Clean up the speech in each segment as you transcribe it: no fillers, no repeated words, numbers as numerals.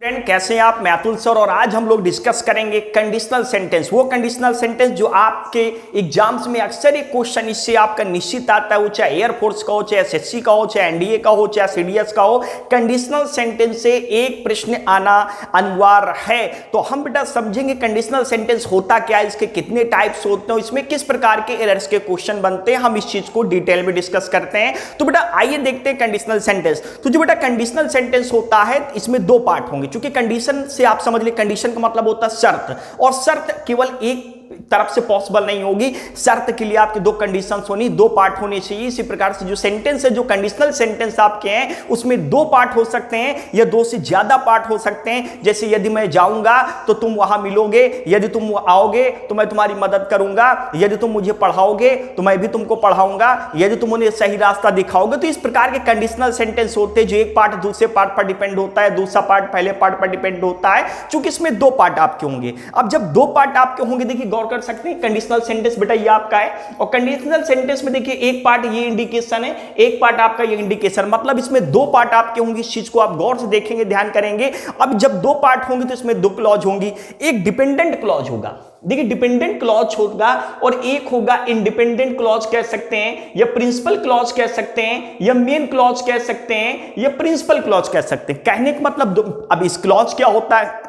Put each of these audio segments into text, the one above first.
Friend कैसे हैं आप? मैं अतुल सर और आज हम लोग डिस्कस करेंगे कंडीशनल सेंटेंस। वो कंडीशनल सेंटेंस जो आपके एग्जाम्स में अक्सर एक क्वेश्चन इससे आपका निश्चित आता है, वो चाहे एयरफोर्स का हो, चाहे एसएससी का हो, चाहे एनडीए का हो, चाहे सीडीएस का हो। कंडीशनल सेंटेंस से एक प्रश्न आना अनिवार्य है। तो हम बेटा समझेंगे कंडीशनल सेंटेंस होता क्या है, इसके कितने टाइप्स होते हैं, इसमें किस प्रकार के एरर्स के क्वेश्चन बनते हैं, हम इस चीज को डिटेल में डिस्कस करते हैं। तो बेटा आइए देखते हैं कंडीशनल सेंटेंस। तो जो बेटा कंडीशनल सेंटेंस होता है इसमें दो पार्ट होंगे। क्योंकि कंडीशन से आप समझ लिए, कंडीशन का मतलब होता है शर्त, और शर्त केवल एक तरफ से पॉसिबल नहीं होगी। शर्त के लिए आपके दो कंडीशंस होनी, दो पार्ट होने चाहिए। इसी प्रकार से जो सेंटेंस है, जो कंडीशनल सेंटेंस आपके हैं, उसमें दो पार्ट हो सकते हैं या दो से ज्यादा पार्ट हो सकते हैं। जैसे यदि मैं जाऊंगा तो तुम वहां मिलोगे, यदि तुम आओगे तो मैं तुम्हारी मदद करूंगा, यदि तुम मुझे पढ़ाओगे तो मैं भी तुमको पढ़ाऊंगा, यदि तुम उन्हें सही रास्ता दिखाओगे। तो इस प्रकार के कंडीशनल सेंटेंस होते हैं जो एक पार्ट दूसरे पार्ट पर डिपेंड होता है, दूसरा पार्ट पहले पार्ट पर डिपेंड होता है। चूंकि इसमें दो पार्ट आपके होंगे। अब जब दो पार्ट आपके होंगे, देखिए गौर कर सकते हैं, कंडीशनल सेंटेंस बेटा ये आपका है, और कंडीशनल सेंटेंस में देखिए एक पार्ट ये इंडिकेशन है, एक पार्ट आपका ये इंडिकेशन, मतलब इसमें दो पार्ट आपके होंगे। इस चीज को आप गौर से देखेंगे, ध्यान करेंगे। अब जब दो पार्ट होंगे तो इसमें दो क्लॉज होंगी। एक डिपेंडेंट क्लॉज होगा, देखिए डिपेंडेंट क्लॉज होगा, और एक होगा इंडिपेंडेंट क्लॉज कह सकते हैं, या प्रिंसिपल क्लॉज कह सकते हैं, या मेन क्लॉज कह सकते हैं, या प्रिंसिपल क्लॉज कह सकते हैं। कहने का मतलब अब इस क्लॉज क्या होता है,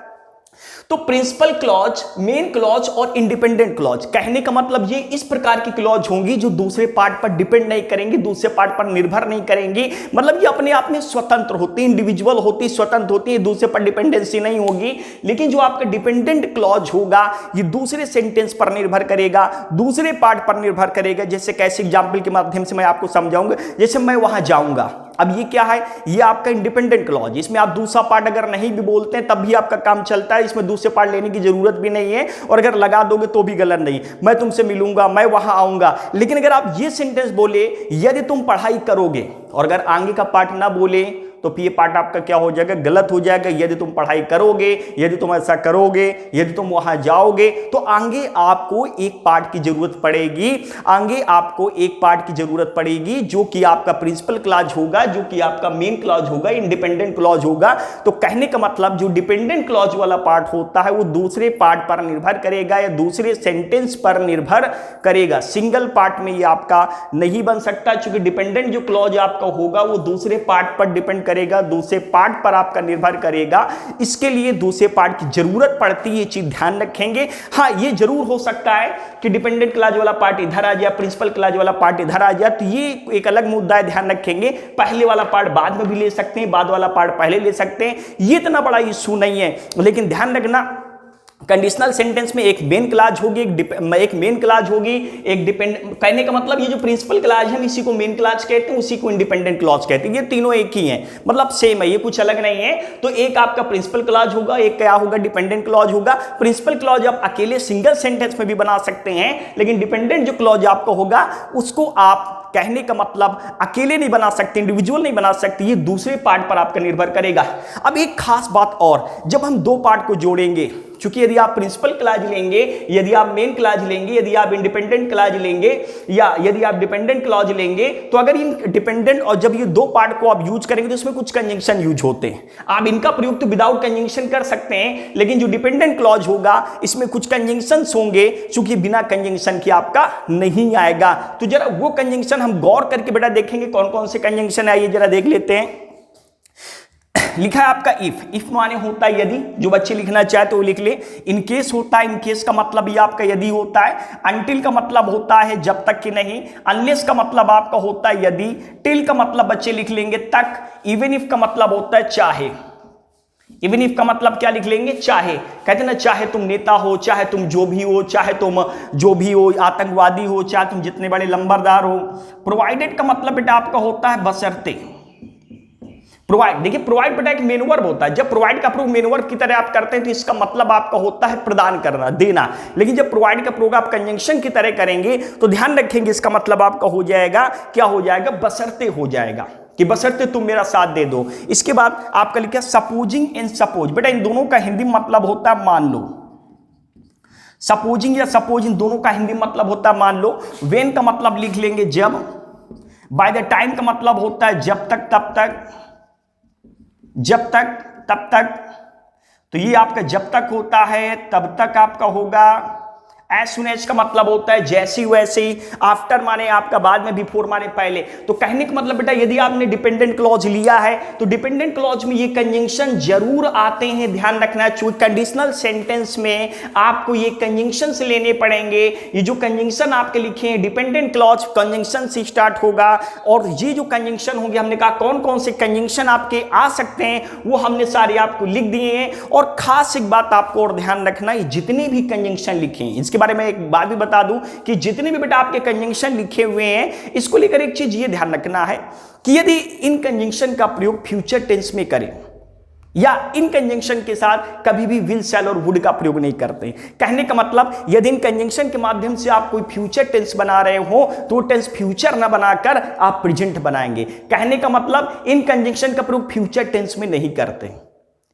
तो प्रिंसिपल क्लॉज, मेन क्लॉज और इंडिपेंडेंट क्लॉज। कहने का मतलब ये इस प्रकार की क्लॉज होंगी जो दूसरे पार्ट पर डिपेंड नहीं करेंगी, दूसरे पार्ट पर निर्भर नहीं करेंगी। मतलब ये अपने आप में स्वतंत्र होती, इंडिविजुअल होती, स्वतंत्र होती है, दूसरे पर डिपेंडेंसी नहीं होगी। लेकिन जो आपका डिपेंडेंट क्लॉज होगा ये दूसरे सेंटेंस पर निर्भर करेगा, दूसरे पार्ट पर निर्भर करेगा। जैसे कैसे एग्जाम्पल के माध्यम से मैं आपको समझाऊंगा। जैसे मैं वहां जाऊंगा, अब ये क्या है, ये आपका इंडिपेंडेंट क्लॉज। इसमें आप दूसरा पार्ट अगर नहीं भी बोलते हैं तब भी आपका काम चलता है, इसमें दूसरे पार्ट लेने की जरूरत भी नहीं है, और अगर लगा दोगे तो भी गलत नहीं। मैं तुमसे मिलूंगा, मैं वहां आऊंगा। लेकिन अगर आप ये सेंटेंस बोले यदि तुम पढ़ाई करोगे, और अगर आगे का पार्ट ना बोले तो ये पार्ट आपका क्या हो जाएगा, गलत हो जाएगा। यदि तुम पढ़ाई करोगे, यदि तुम ऐसा करोगे, यदि तुम वहां जाओगे, तो आगे आपको एक पार्ट की जरूरत पड़ेगी, आगे आपको एक पार्ट की जरूरत पड़ेगी जो कि आपका प्रिंसिपल क्लॉज होगा, जो कि आपका मेन क्लॉज होगा, इंडिपेंडेंट क्लॉज होगा। तो कहने का मतलब जो डिपेंडेंट क्लॉज वाला पार्ट होता है वो दूसरे पार्ट पर निर्भर करेगा या दूसरे सेंटेंस पर निर्भर करेगा। सिंगल पार्ट में ये आपका नहीं बन सकता, क्योंकि डिपेंडेंट जो क्लॉज आपका होगा वो दूसरे पार्ट पर डिपेंड करेगा, दूसरे पार्ट पर आपका निर्भर करेगा। इसके लिए दूसरे पार्ट की जरूरत पड़ती है, ये चीज ध्यान रखेंगे। हाँ, ये जरूर हो सकता है कि डिपेंडेंट क्लॉज वाला पार्ट इधर आ जाए, प्रिंसिपल क्लॉज वाला पार्ट इधर आ जाए, तो ये एक अलग मुद्दा है, ध्यान रखेंगे। पहले वाला पार्ट बाद में भी ले सकते हैं, बाद वाला पार्ट पहले ले सकते हैं, ये इतना बड़ा इशू नहीं है। लेकिन ध्यान रखना, कंडीशनल सेंटेंस में एक मेन क्लॉज होगी, एक मेन क्लॉज होगी, एक डिपेंड। कहने का मतलब ये जो प्रिंसिपल क्लॉज है इसी को मेन क्लॉज कहते हैं, उसी को इंडिपेंडेंट क्लॉज कहते हैं। ये तीनों एक ही हैं, मतलब सेम है, ये कुछ अलग नहीं है। तो एक आपका प्रिंसिपल क्लॉज होगा, एक क्या होगा, डिपेंडेंट क्लॉज होगा। प्रिंसिपल क्लॉज आप अकेले सिंगल सेंटेंस में भी बना सकते हैं, लेकिन डिपेंडेंट जो क्लॉज आपका होगा उसको आप कहने का मतलब अकेले नहीं बना सकते, इंडिविजुअल नहीं बना सकते, ये दूसरे पार्ट पर आपका निर्भर करेगा। अब एक खास बात और, जब हम दो पार्ट को जोड़ेंगे, क्योंकि यदि आप प्रिंसिपल क्लॉज लेंगे, यदि आप मेन क्लॉज लेंगे, यदि आप इंडिपेंडेंट क्लॉज लेंगे, या यदि आप डिपेंडेंट क्लॉज लेंगे, तो अगर इन डिपेंडेंट और जब ये दो पार्ट को आप यूज करेंगे तो इसमें कुछ कंजंक्शन यूज होते हैं। आप इनका प्रयोग तो विदाउट कंजंक्शन कर सकते हैं, लेकिन जो डिपेंडेंट क्लॉज होगा इसमें कुछ कंजंक्शंस होंगे, क्योंकि बिना कंजंक्शन के आपका नहीं आएगा। तो जरा वो कंजंक्शन हम गौर करके बेटा देखेंगे कौन कौन से कंजंक्शन है, ये जरा देख लेते हैं। लिखा है आपका इफ माने होता है यदि, जो बच्चे लिखना चाहे तो वो लिख ले। इन केस होता है, इन केस का मतलब ये आपका यदि होता है। अनटिल का मतलब होता है जब तक कि नहीं। अनलेस का मतलब आपका होता है यदि। टिल का मतलब बच्चे लिख लेंगे तक। इवन इफ का मतलब होता है चाहे। इवन इफ का मतलब क्या लिख लेंगे, चाहे। कहते ना, चाहे तुम नेता हो, चाहे तुम जो भी हो, चाहे तुम जो भी हो, आतंकवादी हो, चाहे तुम जितने बड़े लंबरदार हो। प्रोवाइडेड का मतलब बेटा आपका होता है बशर्ते। प्रोवाइड, देखिए प्रोवाइड बेटा एक मेन वर्ब होता है। जब प्रोवाइड का प्रयोग मेन वर्ब की तरह आप करते हैं तो इसका मतलब आपका होता है प्रदान करना, देना। लेकिन जब प्रोवाइड का प्रयोग आप कंजंक्शन की तरह करेंगे तो ध्यान रखेंगे इसका मतलब आपका हो जाएगा, क्या हो जाएगा, बशर्ते हो जाएगा, कि बशर्ते तुम मेरा साथ दे दो। इसके बाद आपका लिखा सपोजिंग एंड सपोज। बेटा इन दोनों का हिंदी मतलब होता है मान लो। सपोजिंग या सपोज इन दोनों का हिंदी मतलब होता है मान लो। व्हेन का मतलब लिख लेंगे जब। बाय द टाइम का मतलब होता है जब तक, तब तक, जब तक, तब तक। तो ये आपका जब तक होता है तब तक आपका होगा। एज सुन एज का मतलब होता है जैसी वैसे ही, आफ्टर माने आपका बाद में, बिफोर माने पहले। तो कहने का मतलब बेटा यदि आपने डिपेंडेंट क्लॉज लिया है तो डिपेंडेंट क्लॉज में ये कंजंक्शन जरूर आते हैं, ध्यान रखना। कंडीशनल सेंटेंस में आपको ये कंजंक्शन से लेने पड़ेंगे। ये जो कंजंक्शन आपके लिखे हैं डिपेंडेंट क्लॉज कंजंक्शन से स्टार्ट होगा, और ये जो कंजंक्शन होंगे हमने कहा कौन कौन से कंजंक्शन आपके आ सकते हैं वो हमने सारे आपको लिख दिए हैं। और खास एक बात आपको और ध्यान रखना, ये जितने भी कंजंक्शन लिखे हैं इसके बारे में एक बात भी बता दूं कि जितने भी बेटा आपके कंजंक्शन लिखे हुए हैं इसको लेकर एक चीज ये ध्यान रखना है कि यदि इन कंजंक्शन का प्रयोग फ्यूचर टेंस में करें या इन कंजंक्शन के साथ कभी भी विल, शैल और वुड का प्रयोग नहीं करते। कहने का मतलब यदि इन कंजंक्शन के माध्यम से आप कोई फ्यूचर टेंस बना रहे हो तो टेंस फ्यूचर ना बनाकर आप प्रेजेंट बनाएंगे। कहने का मतलब इन कंजंक्शन का प्रयोग फ्यूचर टेंस में नहीं करते।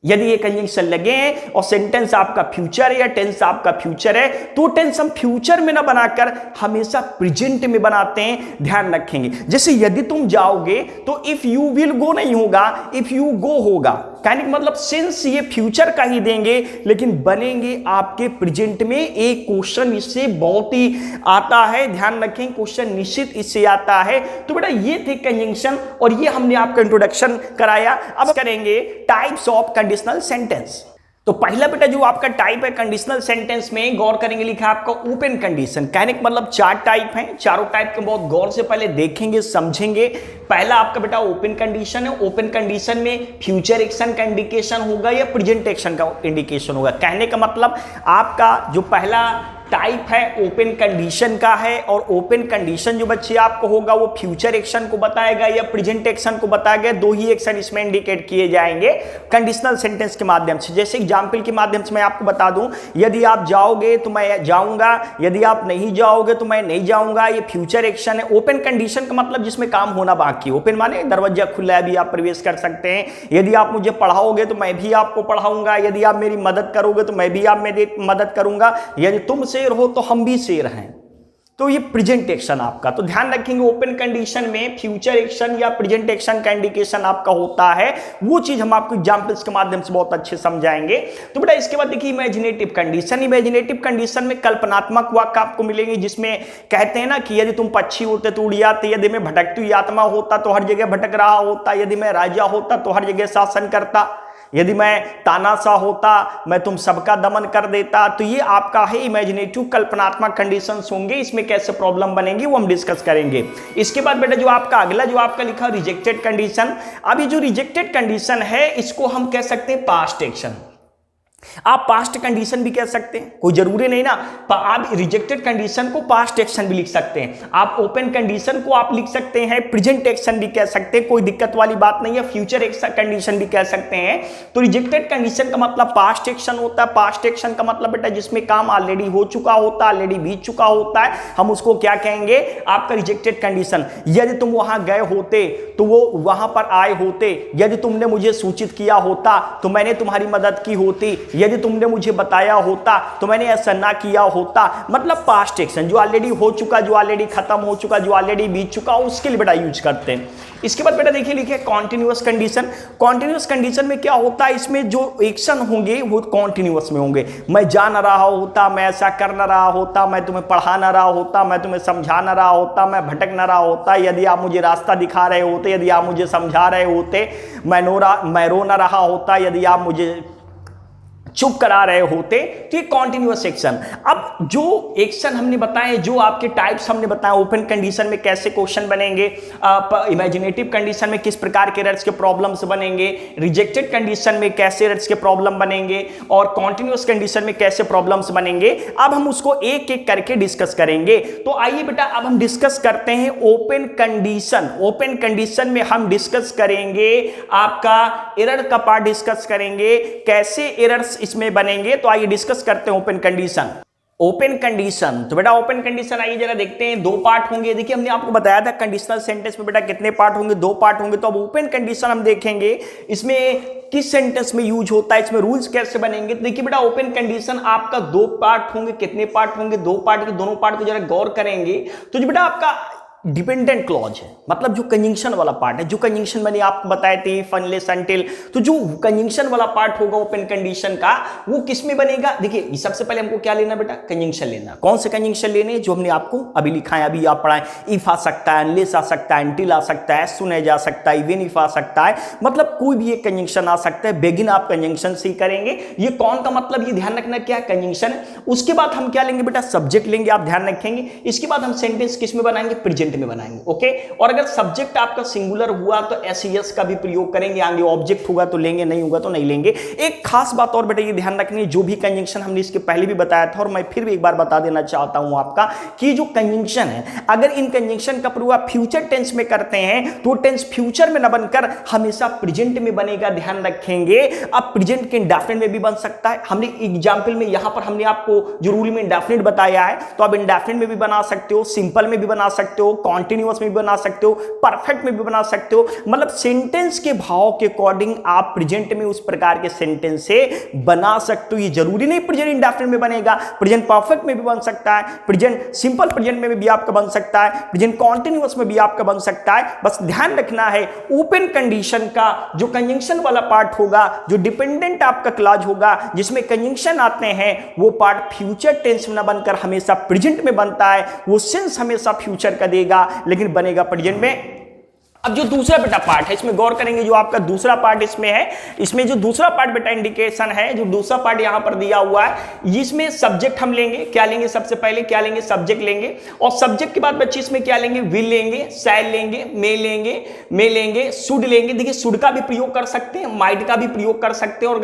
यदि ये कंजंक्शन लगे हैं और सेंटेंस आपका फ्यूचर है या टेंस आपका फ्यूचर है तो टेंस हम फ्यूचर में ना बनाकर हमेशा प्रेजेंट में बनाते हैं, ध्यान रखेंगे। जैसे यदि तुम जाओगे तो इफ यू विल गो नहीं होगा, इफ यू गो होगा। कहने का मतलब सिंस ये फ्यूचर का ही देंगे लेकिन बनेंगे आपके प्रेजेंट में। एक क्वेश्चन इससे बहुत ही आता है, ध्यान रखें, क्वेश्चन निश्चित इससे आता है। तो बेटा ये थे कंजंक्शन और ये हमने आपका इंट्रोडक्शन कराया। अब करेंगे टाइप्स ऑफ कंडीशनल सेंटेंस। तो पहला बेटा जो आपका टाइप है कंडीशनल सेंटेंस में गौर करेंगे, लिखा है आपका ओपन कंडीशन। कहने का मतलब 4 टाइप हैं, चारों टाइप को बहुत गौर से पहले देखेंगे समझेंगे। पहला आपका बेटा ओपन कंडीशन है। ओपन कंडीशन में फ्यूचर एक्शन का इंडिकेशन होगा या प्रेजेंट एक्शन का इंडिकेशन होगा। कहने का मतलब आपका जो पहला टाइप है ओपन कंडीशन का है, और ओपन कंडीशन जो बच्चे आपको होगा वो फ्यूचर एक्शन को बताएगा या प्रेजेंट एक्शन को बताएगा। 2 ही एक्शन इसमें इंडिकेट किए जाएंगे कंडीशनल सेंटेंस के माध्यम से। जैसे एग्जांपल के माध्यम से मैं आपको बता दूं, यदि आप जाओगे तो मैं जाऊंगा, यदि आप नहीं जाओगे तो मैं नहीं जाऊंगा, ये फ्यूचर एक्शन है। ओपन कंडीशन का मतलब जिसमें काम होना बाकी है। ओपन माने दरवाजा खुला है, अभी आप प्रवेश कर सकते हैं। यदि आप मुझे पढ़ाओगे तो मैं भी आपको पढ़ाऊंगा, यदि आप मेरी मदद करोगे तो मैं भी आप मेरी मदद करूंगा, यदि तुम शेर हो तो हम भी शेर हैं। तो ये प्रेजेंट एक्शन आपका, तो ध्यान रखेंगे ओपन कंडीशन में फ्यूचर एक्शन या प्रेजेंट एक्शन का इंडिकेशन आपका होता है। वो चीज हम आपको एग्जांपल्स के माध्यम से बहुत अच्छे समझाएंगे। तो बेटा इसके बाद देखिए इमेजिनेटिव कंडीशन। इमेजिनेटिव कंडीशन में कल्पनात्मक वाक्य आपको मिलेंगे जिसमें कहते हैं ना कि यदि तुम पक्षी होते तो उड़ जाते, यदि मैं भटकती हुई आत्मा होता तो हर जगह भटक रहा होता, यदि मैं राजा होता तो हर जगह शासन करता, यदि मैं तानाशाह होता मैं तुम सबका दमन कर देता। तो ये आपका है इमेजिनेटिव कल्पनात्मक कंडीशंस होंगे। इसमें कैसे प्रॉब्लम बनेंगी वो हम डिस्कस करेंगे। इसके बाद बेटा जो आपका अगला जो आपका लिखा रिजेक्टेड कंडीशन। अब ये जो रिजेक्टेड कंडीशन है इसको हम कह सकते हैं पास्ट एक्शन। आप पास्ट कंडीशन भी कह सकते हैं, कोई जरूरी नहीं ना। आप रिजेक्टेड कंडीशन को पास्ट एक्शन भी लिख सकते हैं, आप ओपन कंडीशन को आप लिख सकते हैं प्रेजेंट एक्शन भी कह सकते हैं, कोई दिक्कत वाली बात नहीं है। फ्यूचर एक्शन कंडीशन भी कह सकते हैं। तो रिजेक्टेड कंडीशन का मतलब पास्ट एक्शन होता है। पास्ट एक्शन का मतलब बेटा जिसमें काम ऑलरेडी हो चुका होता है, ऑलरेडी बीत चुका होता है, हम उसको क्या कहेंगे, आपका रिजेक्टेड कंडीशन। यदि तुम वहां गए होते तो वो वहां पर आए होते, यदि तुमने मुझे सूचित किया होता तो मैंने तुम्हारी मदद की होती, यदि तुमने मुझे बताया होता तो मैंने ऐसा ना किया होता। मतलब पास्ट एक्शन जो ऑलरेडी हो चुका, जो ऑलरेडी खत्म हो चुका, जो ऑलरेडी बीत चुका, उसके लिए बेटा यूज करते हैं। इसके बाद बेटा देखिए लिखे कॉन्टिन्यूअस कंडीशन। कॉन्टिन्यूअस कंडीशन में क्या होता है, इसमें जो एक्शन होंगे वो कॉन्टिन्यूअस में होंगे। मैं जा ना रहा होता, मैं ऐसा कर ना रहा होता, मैं तुम्हें पढ़ा ना रहा होता, मैं तुम्हें समझा ना रहा होता, मैं भटक ना रहा होता, यदि आप मुझे रास्ता दिखा रहे होते, यदि आप मुझे समझा रहे होते, मैं रो ना रहा होता, यदि आप मुझे चुप करा रहे होते। तो ये कॉन्टिन्यूअस एक्शन। अब जो एक्शन हमने बताए, जो आपके टाइप्स हमने बताए, ओपन कंडीशन में कैसे क्वेश्चन बनेंगे, इमेजिनेटिव कंडीशन में किस प्रकार के एरर्स के प्रॉब्लम्स बनेंगे, रिजेक्टेड कंडीशन में कैसे एरर्स के प्रॉब्लम बनेंगे, और कॉन्टिन्यूअस कंडीशन में कैसे प्रॉब्लम्स बनेंगे, अब हम उसको एक एक करके डिस्कस करेंगे। तो आइए बेटा अब हम डिस्कस करते हैं ओपन कंडीशन। ओपन कंडीशन में हम डिस्कस करेंगे आपका एरर का पार्ट डिस्कस करेंगे, कैसे एरर्स इसमें बनेंगे। तो आइए डिस्कस करते हैं ओपन कंडीशन। ओपन कंडीशन, तो बेटा ओपन कंडीशन आइए जरा देखते हैं। 2 पार्ट होंगे। देखिए हमने आपको बताया था कंडीशनल सेंटेंस में बेटा कितने पार्ट होंगे, 2 पार्ट होंगे। तो अब ओपन कंडीशन हम देखेंगे इसमें किस सेंटेंस में यूज होता है, इसमें रूल्स कैसे बनेंगे। तो देखिए बेटा ओपन कंडीशन आपका 2 पार्ट होंगे। कितने पार्ट होंगे, 2 पार्ट के। दोनों पार्ट को जरा गौर करेंगे तो जो बेटा आपका डिपेंडेंट क्लॉज है, मतलब जो कंजंक्शन वाला पार्ट है, जो कंजंक्शन मैंने आपको बताए थे इफ अनलेस अनटिल, तो जो कंजंक्शन वाला पार्ट होगा ओपन कंडीशन का वो किस में बनेगा? देखिए सबसे पहले हमको क्या लेना बेटा, कंजंक्शन लेना। कौन से कंजंक्शन लेने? जो हमने आपको अभी लिखा है, अभी आप पढ़ाएं। इफ आ सकता है, अनलेस आ सकता है, अनटिल आ सकता है, सुन जा सकता है, इवन इफ आ सकता है, मतलब कोई भी एक कंजंक्शन आ सकता है। बिगिन आप कंजंक्शन से ही करेंगे। ये कौन का मतलब, ये ध्यान रखना क्या है, कंजंक्शन। उसके बाद हम क्या लेंगे बेटा, सब्जेक्ट लेंगे, आप ध्यान रखेंगे। इसके बाद हम सेंटेंस किस में बनाएंगे, प्रेजेंट में बनाएंगे। ओके, और अगर सब्जेक्ट आपका सिंगुलर हुआ तो एस का भी प्रयोग करेंगे, आगे ऑब्जेक्ट होगा तो लेंगे, नहीं होगा तो नहीं लेंगे। एक खास बात और बेटा ये ध्यान रखनी है, जो भी कंजंक्शन हमने इसके पहले भी बताया था और मैं फिर भी एक बार बता देना चाहता हूं आपका, कि जो कंजंक्शन है, अगर इन कंजंक्शन का प्रयोग आप फ्यूचर टेंस में करते हैं तो टेंस फ्यूचर में न बनकर हमेशा प्रेजेंट में बनेगा, ध्यान रखेंगे। अब प्रेजेंट के इंडेफिनिट में भी बन सकता है। हमने एग्जांपल में यहां पर हमने आपको जो रूल में इंडेफिनिट बताया है, तो आप इंडेफिनिट में भी बना सकते हो, सिंपल में भी बना सकते हो, कॉन्टिन्यूअस में भी बना सकते हो, परफेक्ट में भी बना सकते हो। मतलब सेंटेंस के भाव के अकॉर्डिंग आप प्रेजेंट में उस प्रकार के सेंटेंस से बना सकते हो। ये जरूरी नहीं प्रेजेंट इंडेफिनिट में बनेगा, प्रेजेंट परफेक्ट में भी बन सकता है, प्रेजेंट सिंपल प्रेजेंट में भी आपका बन सकता है, प्रेजेंट कॉन्टिन्यूअस में भी आपका बन सकता है। बस ध्यान रखना है ओपन कंडीशन का जो कंजंक्शन वाला पार्ट होगा, जो डिपेंडेंट आपका क्लॉज होगा, जिसमें कंजंक्शन आते हैं, वो पार्ट फ्यूचर टेंस में न बनकर हमेशा प्रेजेंट में बनता है। वो सेंस हमेशा फ्यूचर का देगा, लेकिन बनेगा प्रेजेंट में। अब जो दूसरा बेटा पार्ट है, इसमें गौर करेंगे, जो आपका दूसरा पार्ट इसमें है, इसमें जो दूसरा पार्ट बेटा इंडिकेशन है, जो दूसरा पार्ट यहां पर दिया हुआ है, इसमें सब्जेक्ट हम लेंगे। क्या लेंगे? सबसे पहले क्या लेंगे? सब्जेक्ट लेंगे। और सब्जेक्ट के बाद बच्चे इसमें क्या लेंगे? विल लेंगे, शैल लेंगे, मे लेंगे, शुड लेंगे। देखिए शुड का भी प्रयोग कर सकते हैं, माइट का भी प्रयोग कर सकते हैं, और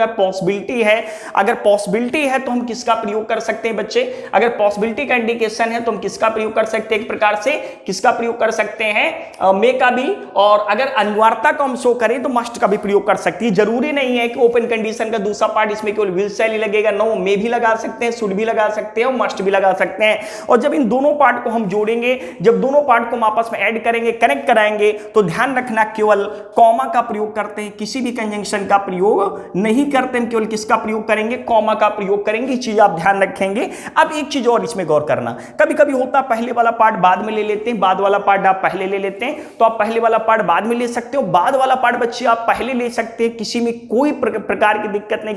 अगर पॉसिबिलिटी है तो हम किसका प्रयोग कर सकते हैं बच्चे? अगर पॉसिबिलिटी का इंडिकेशन है तो हम किसका प्रयोग कर सकते हैं? एक प्रकार से किसका प्रयोग कर सकते हैं? मे का भी। और अगर अनिवार्यता को हम शो करें तो मस्ट का भी प्रयोग कर सकती है। जरूरी नहीं है कि ओपन कंडीशन का दूसरा पार्ट इसमें केवल विल शैल ही लगेगा। नो, मे भी लगा सकते हैं, शुड भी लगा सकते हैं, और मस्ट भी लगा सकते हैं। और जब इन दोनों पार्ट को हम जोड़ेंगे, जब दोनों पार्ट को हम आपस में ऐड करेंगे, कनेक्ट कराएंगे, तो ध्यान रखना केवल कॉमा का प्रयोग करते हैं, किसी भी कंजंक्शन का प्रयोग नहीं करते हैं। केवल किसका प्रयोग करेंगे? कॉमा का प्रयोग करेंगे। ये चीज आप ध्यान रखेंगे। अब एक चीज और इसमें गौर करना, कभी कभी होता पहले वाला पार्ट बाद में ले लेते हैं, बाद वाला पार्ट आप पहले ले लेते हैं, तो आप पहले वाला पार्ट बाद में ले सकते हो, बाद वाला पार्ट बच्चे आप पहले ले सकते हैं। किसी में कोई प्रकार की दिक्कत नहीं,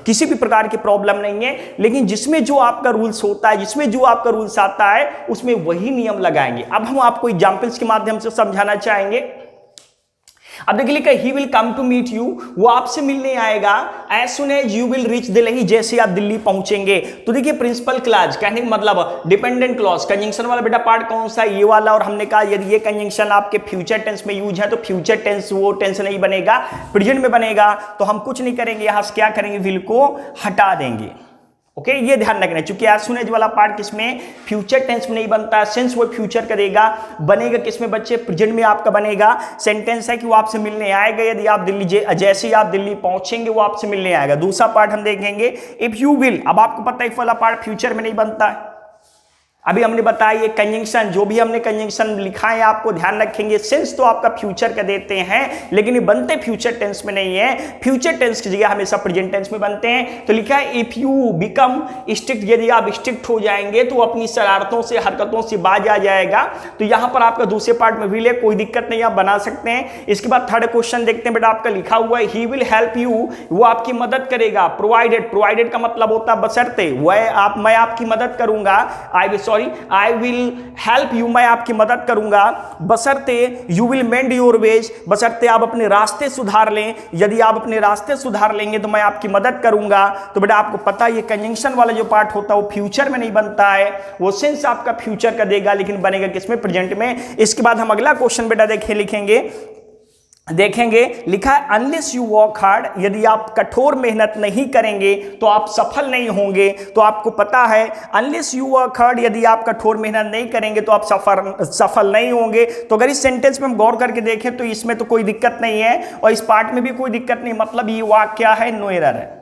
किसी भी प्रकार की प्रॉब्लम नहीं है। लेकिन जिसमें जो आपका रूल्स होता है, जिसमें जो आपका रूल्स आता है, उसमें वही नियम लगाएंगे। अब हम आपको एग्जांपल्स के माध्यम से समझाना चाहेंगे। अब देखिए लिखा he will come to meet you, वो आपसे मिलने आएगा as soon as you will reach Delhi, जैसे आप दिल्ली पहुंचेंगे। तो देखिए प्रिंसिपल क्लॉज कहने का मतलब डिपेंडेंट क्लॉज, कंजंक्शन वाला बेटा पार्ट कौन सा? ये वाला। और हमने कहा यदि ये कंजंक्शन आपके फ्यूचर टेंस में यूज है तो फ्यूचर टेंस वो टेंस नहीं बनेगा, प्रेजेंट में बनेगा। तो हम कुछ नहीं करेंगे, यहां से क्या करेंगे? विल को हटा देंगे। ओके, ये ध्यान रखना, क्योंकि एज सून एज वाला पार्ट किसमें? फ्यूचर टेंस में नहीं बनता है, सेंस वो फ्यूचर करेगा। बनेगा किसमें बच्चे? प्रेजेंट में आपका बनेगा। सेंटेंस है कि वो आपसे मिलने आएगा, यदि आप दिल्ली, जैसे ही आप दिल्ली पहुंचेंगे वो आपसे मिलने आएगा। दूसरा पार्ट हम देखेंगे इफ यू विल। अब आपको पता है इफ वाला पार्ट फ्यूचर में नहीं बनता है। अभी हमने बताया ये कंजंक्शन, जो भी हमने कंजंक्शन लिखा है आपको ध्यान रखेंगे, सेंस तो आपका फ्यूचर का देते हैं, लेकिन ये बनते फ्यूचर टेंस में नहीं है। फ्यूचर टेंस की जगह हमेशा प्रेजेंट टेंस में बनते हैं। तो लिखा है इफ यू बिकम स्ट्रिक्ट, यदि आप स्ट्रिक्ट हो जाएंगे तो अपनी शरारतों से, हरकतों से बाज आ जाएगा। तो यहां पर आपका दूसरे पार्ट में विल है, कोई दिक्कत नहीं, आप बना सकते हैं। इसके बाद थर्ड क्वेश्चन देखते हैं बेटा, आपका लिखा हुआ है ही विल हेल्प यू, वो आपकी मदद करेगा। प्रोवाइडेड का मतलब होता है बशर्ते, मैं आपकी मदद करूंगा। आई विल हेल्प यू, मैं आपकी मदद करूंगा, बशर्ते you will mend your ways, बशर्ते आप अपने रास्ते सुधार लें। यदि आप अपने रास्ते सुधार लेंगे तो मैं आपकी मदद करूंगा। तो बेटा आपको पता है ये कंजंक्शन वाला जो पार्ट होता है वो फ्यूचर में नहीं बनता है, वो सेंस आपका फ्यूचर का देगा, लेकिन बनेगा किसमें? प्रेजेंट में। इसके बाद हम अगला क्वेश्चन बेटा देखेंगे, लिखा है अनलेस यू वर्क हार्ड, यदि आप कठोर मेहनत नहीं करेंगे तो आप सफल नहीं होंगे। तो आपको पता है अनलेस यू वर्क हार्ड, यदि आप कठोर मेहनत नहीं करेंगे तो आप सफल नहीं होंगे। तो अगर इस सेंटेंस में हम गौर करके देखें तो इसमें तो कोई दिक्कत नहीं है, और इस पार्ट में भी कोई दिक्कत नहीं, मतलब ये वाक्य क्या है? नो एरर है,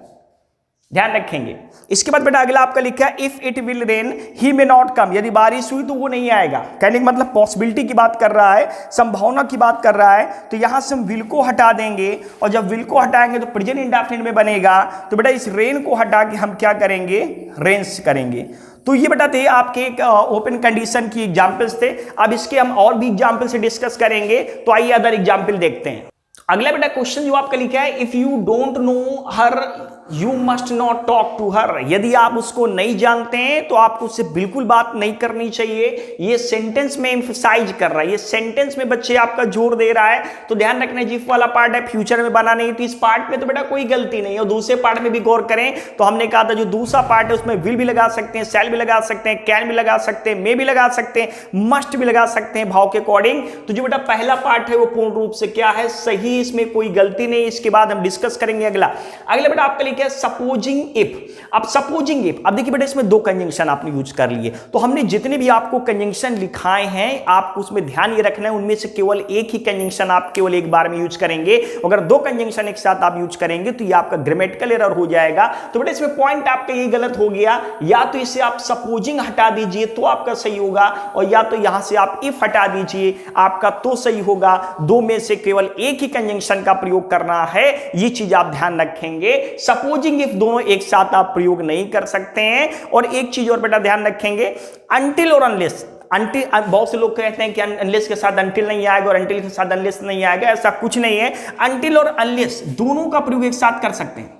ध्यान रखेंगे। इसके बाद बेटा अगला आपका लिखा है if it will rain he may not come, यदि बारिश हुई तो वो नहीं आएगा। कहने का मतलब पॉसिबिलिटी की बात कर रहा है, संभावना की बात कर रहा है। तो यहां से हम विल को हटा देंगे, और जब विल को हटाएंगे तो प्रेजेंट इंडेफिनिट में बनेगा। तो बेटा इस रेन को हटा के हम क्या करेंगे? रेन्स करेंगे। तो ये बेटा थे आपके एक ओपन कंडीशन की एग्जांपल्स थे। अब इसके हम और भी एग्जांपल से डिस्कस करेंगे, तो आइए अदर एग्जांपल देखते हैं। अगला बेटा क्वेश्चन जो आपका लिखा है, if you don't know her you must not talk to her. यदि आप उसको नहीं जानते हैं तो आपको उससे बिल्कुल बात नहीं करनी चाहिए। ये सेंटेंस में एम्फसाइज कर रहा है, ये सेंटेंस में बच्चे आपका जोर दे रहा है। तो ध्यान रखना, जिफ वाला पार्ट है, फ्यूचर में बना नहीं, तो इस पार्ट में तो बेटा कोई गलती नहीं है। और दूसरे पार्ट में भी गौर करें तो हमने कहा था जो दूसरा पार्ट है उसमें विल भी लगा सकते हैं, शैल भी लगा सकते हैं, कैन भी लगा सकते हैं, मे भी लगा सकते हैं, मस्ट भी लगा सकते हैं भाव के अकॉर्डिंग। तो जो बेटा पहला पार्ट है वो पूर्ण रूप से क्या है, सही, इसमें कोई गलती नहीं। इसके बाद हम डिस्कस करेंगे अगला बेटा आपका लिखा है सपोजिंग इफ। अब सपोजिंग इफ, अब देखिए बेटा इसमें दो कंजंक्शन आपने यूज कर लिए। तो हमने जितने भी आपको कंजंक्शन लिखाए हैं आपको उसमें ध्यान ये रखना है, उनमें से केवल एक ही कंजंक्शन आप केवल एक बार में यूज करेंगे। अगर दो कंजंक्शन एक साथ आप यूज करेंगे तो ये आपका ग्रामेटिकल एरर हो जाएगा। तो बेटा इसमें पॉइंट आपका ये गलत हो गया, या तो इसे आप सपोजिंग हटा दीजिए तो आपका सही होगा, और या तो यहां से आप इफ हटा दीजिए आपका तो सही होगा। दो में से केवल एक ही कंजंक्शन का प्रयोग करना है, ये चीज आप ध्यान रखेंगे। सपोजिंग इफ दोनों एक साथ आप प्रयोग नहीं कर सकते हैं। और एक चीज और बेटा ध्यान रखेंगे, अनटिल और अनलेस। अनटिल, बहुत से लोग कहते हैं कि अनलेस के साथ अनटिल नहीं आएगा और अनटिल के साथ अनलेस नहीं आएगा, ऐसा कुछ नहीं है। अनटिल और अनलेस दोनों का प्रयोग एक साथ कर सकते हैं।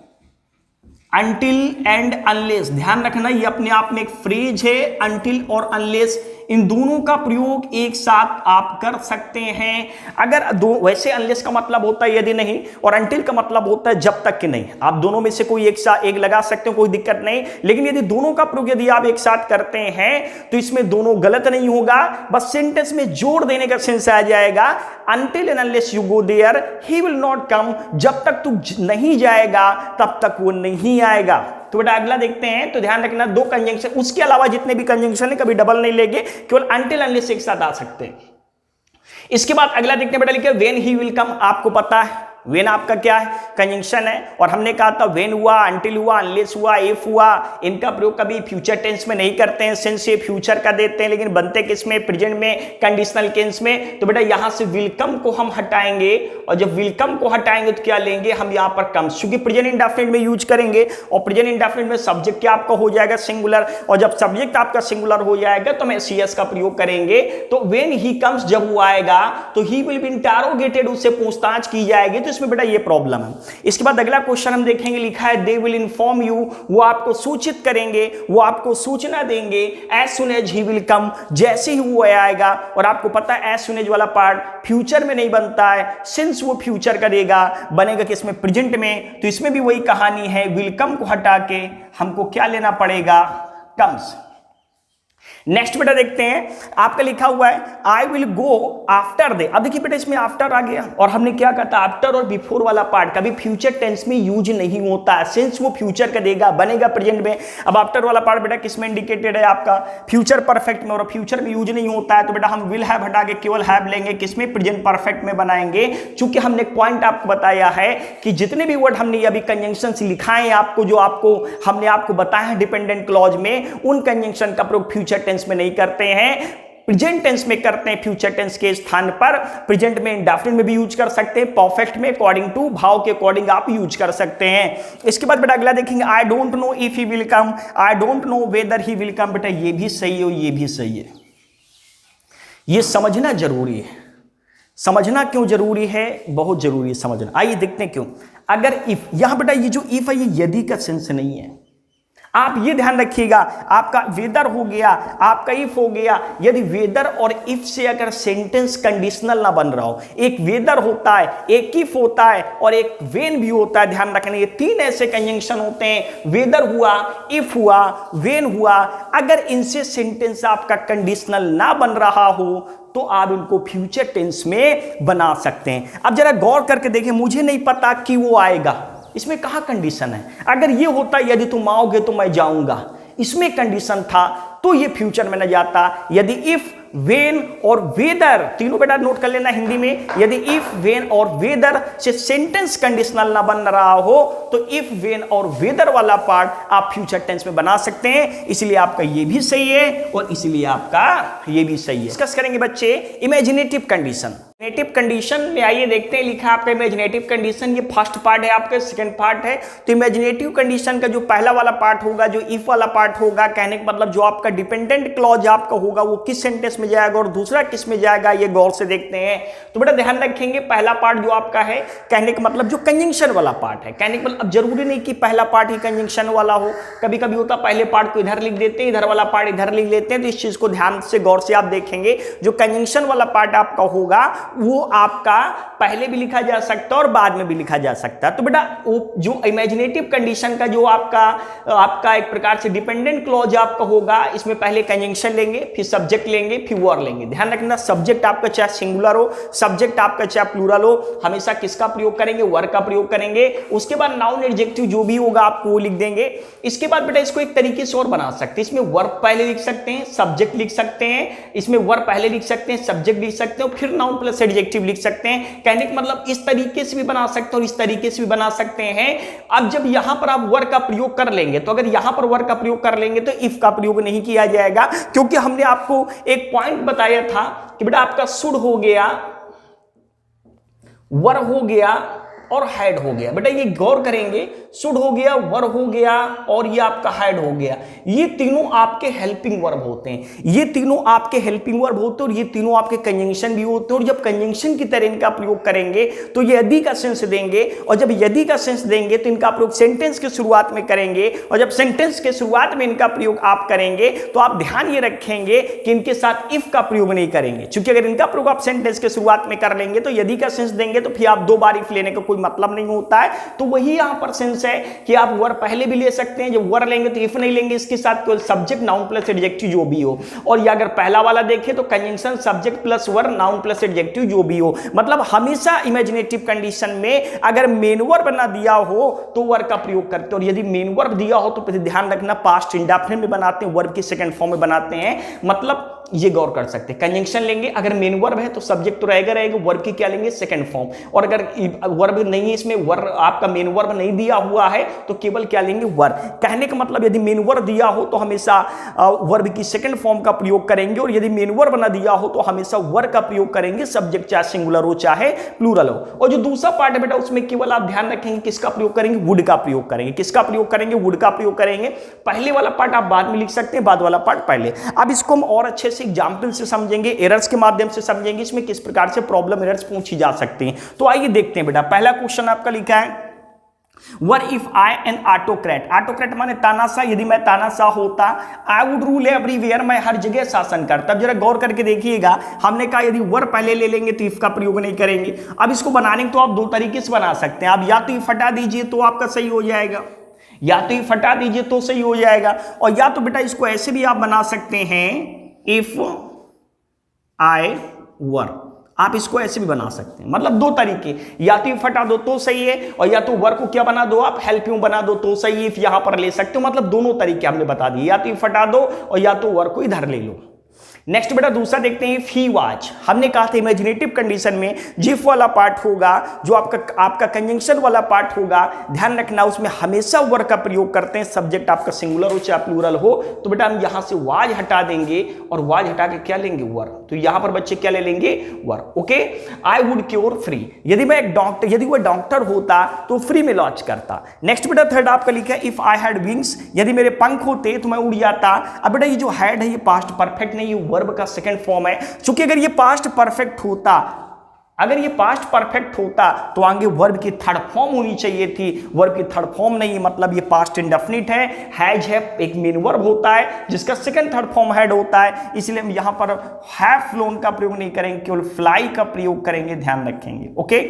अनटिल एंड अनलेस, ध्यान रखना ये अपने आप में एक फ्रेज है। अनटिल और अनलेस, इन दोनों का प्रयोग एक साथ आप कर सकते हैं। अगर दो, वैसे अनलेस का मतलब होता है यदि नहीं, और अनटिल का मतलब होता है जब तक कि नहीं। आप दोनों में से कोई एक साथ एक लगा सकते हो, कोई दिक्कत नहीं। लेकिन यदि दोनों का प्रयोग यदि आप एक साथ करते हैं तो इसमें दोनों गलत नहीं होगा, बस सेंटेंस में जोड़ देने का सेंस आ जाएगा। Until and unless you go there he will not come, जब तक तू नहीं जाएगा तब तक वो नहीं आएगा। तो बेटा अगला देखते हैं। तो ध्यान रखना दो कंजंक्शन, उसके अलावा जितने भी कंजंक्शन है कभी डबल नहीं लेंगे, केवल अनटिल अनलेस एक साथ आ सकते हैं। इसके बाद अगला देखते हैं बेटा लिखा है व्हेन ही विल कम। आपको पता है वेन आपका क्या है, कंजंक्शन है। और हमने कहा था वेन हुआ, अनटिल हुआ, अनलेस हुआ, इफ हुआ, इनका प्रयोग कभी फ्यूचर टेंस में नहीं करते हैं, सिंस ये फ्यूचर का देते हैं, लेकिन बनते किस में, प्रेजेंट में, कंडीशनल टेंस में। तो बेटा यहां से विलकम को हम हटाएंगे, और जब विलकम को हटाएंगे तो क्या लेंगे हम यहां पर कम्स, क्योंकि प्रेजेंट इंडेफिनिट में यूज करेंगे। और प्रेजेंट इंडेफिनिट में सब्जेक्ट क्या आपका हो जाएगा, सिंगुलर। और जब सब्जेक्ट आपका सिंगुलर हो जाएगा तो मैं सीएस का प्रयोग करेंगे। तो वेन ही कम्स, जब वो आएगा तो ही विल बी इंटरोगेटेड, उससे पूछताछ की जाएगी। तो इसमें बेटा ये प्रॉब्लम है। इसके बाद अगला क्वेश्चन हम देखेंगे, लिखा है दे विल इन्फॉर्म यू, वो आपको सूचित करेंगे, वो आपको सूचना देंगे। As soon as he will come, जैसे ही वो आएगा। और आपको पता है एज सुन एज वाला पार्ट फ्यूचर में नहीं बनता है, सिंस वो फ्यूचर का देगा, बनेगा किसमें, प्रेजेंट में। तो इसमें भी वही कहानी है, विल कम को हटा के हमको क्या लेना पड़ेगा, कम्स। नेक्स्ट बेटा देखते हैं, आपका लिखा हुआ है I will go after they. अब देखिए बेटा इसमें आफ्टर आ गया, और हमने क्या कहा था, आफ्टर और बिफोर वाला पार्ट कभी फ्यूचर टेंस में यूज नहीं होता है, सिंस वो फ्यूचर का देगा, बनेगा प्रेजेंट में। अब आफ्टर वाला पार्ट बेटा किसमें इंडिकेटेड है, आपका फ्यूचर परफेक्ट में, और फ्यूचर में यूज नहीं होता है। तो बेटा हम विल हैव हटा के केवल हैव लेंगे, किसमें, प्रेजेंट परफेक्ट में बनाएंगे। चूंकि हमने एक पॉइंट आपको बताया है कि जितने भी वर्ड हमने अभी कंजंक्शन लिखाए हैं आपको, जो आपको हमने आपको बताया है डिपेंडेंट क्लॉज में, उन कंजंक्शन का प्रयोग फ्यूचर टेंस में नहीं करते हैं, प्रेजेंट टेंस में करते हैं। फ्यूचर टेंस के स्थान पर प्रेजेंट में, इंडेफिनिट में भी यूज कर सकते हैं, परफेक्ट में अकॉर्डिंग टू भाव के अकॉर्डिंग आप यूज कर सकते हैं। इसके बाद बेटा अगला देखेंगे, I don't know if he will come, I don't know whether he will कम। बेटा ये भी सही है और ये भी सही है, ये समझना जरूरी है। समझना क्यों जरूरी है, बहुत जरूरी है समझना। आइए देखते हैं क्यों। अगर इफ, यहां बेटा ये जो इफ है ये यदि का सेंस नहीं है, आप ये ध्यान रखिएगा। आपका वेदर हो गया, आपका इफ हो गया। यदि वेदर और इफ से अगर सेंटेंस कंडीशनल ना बन रहा हो, एक वेदर होता है, एक इफ होता है और एक वेन भी होता है, ध्यान रखना ये तीन ऐसे कंजंक्शन होते हैं, वेदर हुआ, इफ हुआ, वेन हुआ। अगर इनसे सेंटेंस आपका कंडीशनल ना बन रहा हो तो आप इनको फ्यूचर टेंस में बना सकते हैं। अब जरा गौर करके देखें, मुझे नहीं पता कि वो आएगा, इसमें कहां कंडीशन है। अगर ये होता यदि तुम आओगे तो मैं जाऊंगा, इसमें कंडीशन था तो ये फ्यूचर में न जाता। यदि इफ, वेन और वेदर, तीनों बेटा नोट कर लेना हिंदी में, यदि इफ, वेन और वेदर से सेंटेंस कंडीशनल ना बन रहा हो तो इफ, वेन और वेदर वाला पार्ट आप फ्यूचर टेंस में बना सकते हैं। इसलिए आपका ये भी सही है और इसलिए आपका ये भी सही है। डिस्कस करेंगे बच्चे इमेजिनेटिव कंडीशन। इमेजिनेटिव कंडीशन में आइए देखते हैं, लिखा है आपका इमेजिनेटिव कंडीशन, ये फर्स्ट पार्ट है आपका, सेकंड पार्ट है। तो इमेजिनेटिव कंडीशन का जो पहला वाला पार्ट होगा, जो इफ वाला पार्ट होगा, कहने का मतलब जो आपका डिपेंडेंट क्लॉज आपका होगा वो किस सेंटेंस में जाएगा और दूसरा किस में जाएगा, ये गौर से देखते हैं। तो बेटा ध्यान रखेंगे, पहला पार्ट जो आपका है, कहने का मतलब जो कंजंक्शन वाला पार्ट है, कहने का मतलब अब जरूरी नहीं कि पहला पार्ट ही कंजंक्शन वाला हो, कभी कभी होता पहले पार्ट को इधर लिख देते हैं, इधर वाला पार्ट इधर लिख लेते हैं। तो इस चीज को ध्यान से गौर से आप देखेंगे, जो कंजंक्शन वाला पार्ट आपका होगा वो आपका पहले भी लिखा जा सकता है और बाद में भी लिखा जा सकता है। तो बेटा जो इमेजिनेटिव कंडीशन का जो आपका एक प्रकार से डिपेंडेंट क्लॉज आपका होगा, इसमें पहले कंजंक्शन लेंगे, फिर सब्जेक्ट लेंगे, फिर वर्ब लेंगे। ध्यान रखना, सब्जेक्ट आपका चाहे सिंगुलर हो, सब्जेक्ट आपका चाहे प्लूरल हो, हमेशा किसका प्रयोग करेंगे, वर्ब का प्रयोग करेंगे। उसके बाद नाउन एडजेक्टिव जो भी होगा आपको वो लिख देंगे। इसके बाद बेटा इसको एक तरीके से और बना सकते हैं, इसमें वर्ब पहले लिख सकते हैं, सब्जेक्ट लिख सकते हैं, इसमें वर्ब पहले लिख सकते हैं, सब्जेक्ट लिख सकते हैं, फिर नाउन प्लस एडजेक्टिव लिख सकते हैं। कहने का मतलब इस तरीके से भी बना सकते हैं और इस तरीके से भी बना सकते हैं। अब जब यहां पर आप वर्ब का प्रयोग कर लेंगे, तो अगर यहां पर वर्ब का प्रयोग कर लेंगे तो इफ का प्रयोग नहीं किया जाएगा, क्योंकि हमने आपको एक पॉइंट बताया था कि बेटा आपका शुड हो गया, वर हो गया और हैड हो गया। बेटा ये गौर करेंगे, शुड हो गया, वर हो गया और ये आपका हैड हो गया, ये तीनों आपके हेल्पिंग वर्ब होते हैं, ये तीनों आपके हेल्पिंग वर्ब होते हैं और ये तीनों आपके कंजंक्शन भी होते हैं। और जब कंजंक्शन की तरह इनका प्रयोग करेंगे तो ये यदि का सेंस देंगे, और जब यदि का सेंस देंगे तो इनका प्रयोग सेंटेंस के शुरुआत में करेंगे, और जब सेंटेंस के शुरुआत में इनका प्रयोग आप करेंगे तो आप ध्यान ये रखेंगे कि इनके साथ इफ का प्रयोग नहीं करेंगे, क्योंकि अगर इनका प्रयोग आप सेंटेंस के शुरुआत में कर लेंगे तो यदि का सेंस देंगे तो फिर आप दो बार इफ लेने का कोई मतलब नहीं होता है। तो वही यहां पर सेंस है कि आप वर पहले भी ले सकते हैं, जब वर लेंगे तो इफ नहीं लेंगे, इसके साथ केवल सब्जेक्ट नाउन प्लस एडजेक्टिव जो भी हो। और ये अगर पहला वाला देखें तो कंजंक्शन सब्जेक्ट प्लस वर नाउन प्लस एडजेक्टिव जो भी हो। मतलब हमेशा इमेजिनेटिव कंडीशन में अगर मेन वर्ब ना दिया हो तो वर्ब का प्रयोग करते हैं, और यदि मेन वर्ब दिया हो तो ध्यान रखना पास्ट इंडेफिनिट में बनाते हैं, वर्ब की सेकंड फॉर्म में बनाते हैं। मतलब ये गौर कर सकते हैं, कंजंक्शन लेंगे, अगर मेन वर्ब है तो सब्जेक्ट तो रहेगा, वर्ब की क्या लेंगे, सेकंड फॉर्म। और अगर वर्ब नहीं है, इसमें वर्ब आपका मेन वर्ब नहीं दिया हुआ है तो केवल क्या लेंगे, वर्ब। कहने का मतलब यदि मेन वर्ब दिया हो तो हमेशा वर्ब की सेकंड फॉर्म का प्रयोग करेंगे, और यदि मेन वर्ब ना दिया हो तो हमेशा वर्ब का प्रयोग करेंगे, सब्जेक्ट चाहे सिंगुलर हो चाहे प्लूरल हो। और जो दूसरा पार्ट है बेटा उसमें केवल आप ध्यान रखेंगे किसका प्रयोग करेंगे, वुड का प्रयोग करेंगे। किसका प्रयोग करेंगे, वुड का प्रयोग करेंगे। पहले वाला पार्ट आप बाद में लिख सकते हैं, बाद वाला पार्ट पहले। अब इसको हम और अच्छे से एग्जाम्पल से समझेंगे, एरर्स के माध्यम से समझेंगे, इसमें किस प्रकार से प्रॉब्लम एरर्स पूछी जा सकती हैं। तो आइए देखते हैं बेटा, पहला क्वेश्चन आपका लिखा है, were if I an autocrat. Autocrat माने तानाशाह, यदि मैं तानाशाह होता, आई वुड रूल एवरीवेयर, मैं हर जगह शासन करता। अब जरा गौर करके देखिएगा, हमने कहा यदि वर पहले ले लेंगे तो इफ का प्रयोग नहीं करेंगे। अब इसको बनाने को तो आप दो तरीके से बना सकते हैं, आप या तो इफ हटा दीजिए तो आपका सही हो जाएगा, या तो इफ हटा दीजिए तो सही हो जाएगा, और या तो बेटा इसको ऐसे भी आप बना सकते हैं, इफ आई वर। आप इसको ऐसे भी बना सकते हैं, मतलब दो तरीके, या तो इफ हटा दो तो सही है, और या तो वर को क्या बना दो, आप हेल्प यू बना दो तो सही है। इफ यहां पर ले सकते हो, मतलब दोनों तरीके हमने बता दिए, या तो इफ हटा दो और या तो वर को इधर ले लो। नेक्स्ट बेटा दूसरा देखते हैं, इफ ही वाज। हमने कहा था इमेजिनेटिव कंडीशन में जिफ वाला पार्ट होगा, जो आपका कंजंक्शन वाला पार्ट होगा, ध्यान रखना उसमें हमेशा वर का प्रयोग करते हैं, सब्जेक्ट आपका सिंगुलर हो चाहे प्लूरल हो। तो बेटा हम यहां से वाज हटा देंगे और वाज हटा के क्या लेंगे, वर। तो यहां पर बच्चे क्या ले लेंगे, were. Okay, I would cure free, यदि मैं एक डॉक्टर, यदि वह डॉक्टर होता तो फ्री में इलाज करता। नेक्स्ट बेटा थर्ड आपका लिखा है, इफ आई हैड विंग्स, यदि मेरे पंख होते तो मैं उड़ जाता। अब बेटा ये जो हैड है ये पास्ट परफेक्ट नहीं, ये वर्ब का सेकंड फॉर्म है। क्योंकि अगर ये पास्ट परफेक्ट होता, अगर ये पास्ट परफेक्ट होता तो आगे वर्ब की थर्ड फॉर्म होनी चाहिए थी, वर्ब की थर्ड फॉर्म नहीं, मतलब ये पास्ट इंडेफिनिट है। हैज है एक मेन वर्ब होता है जिसका सेकंड थर्ड फॉर्म हैड होता है, इसलिए हम यहां पर हैव फ्लोन का प्रयोग नहीं करेंगे, केवल फ्लाई का प्रयोग करेंगे, ध्यान रखेंगे। ओके,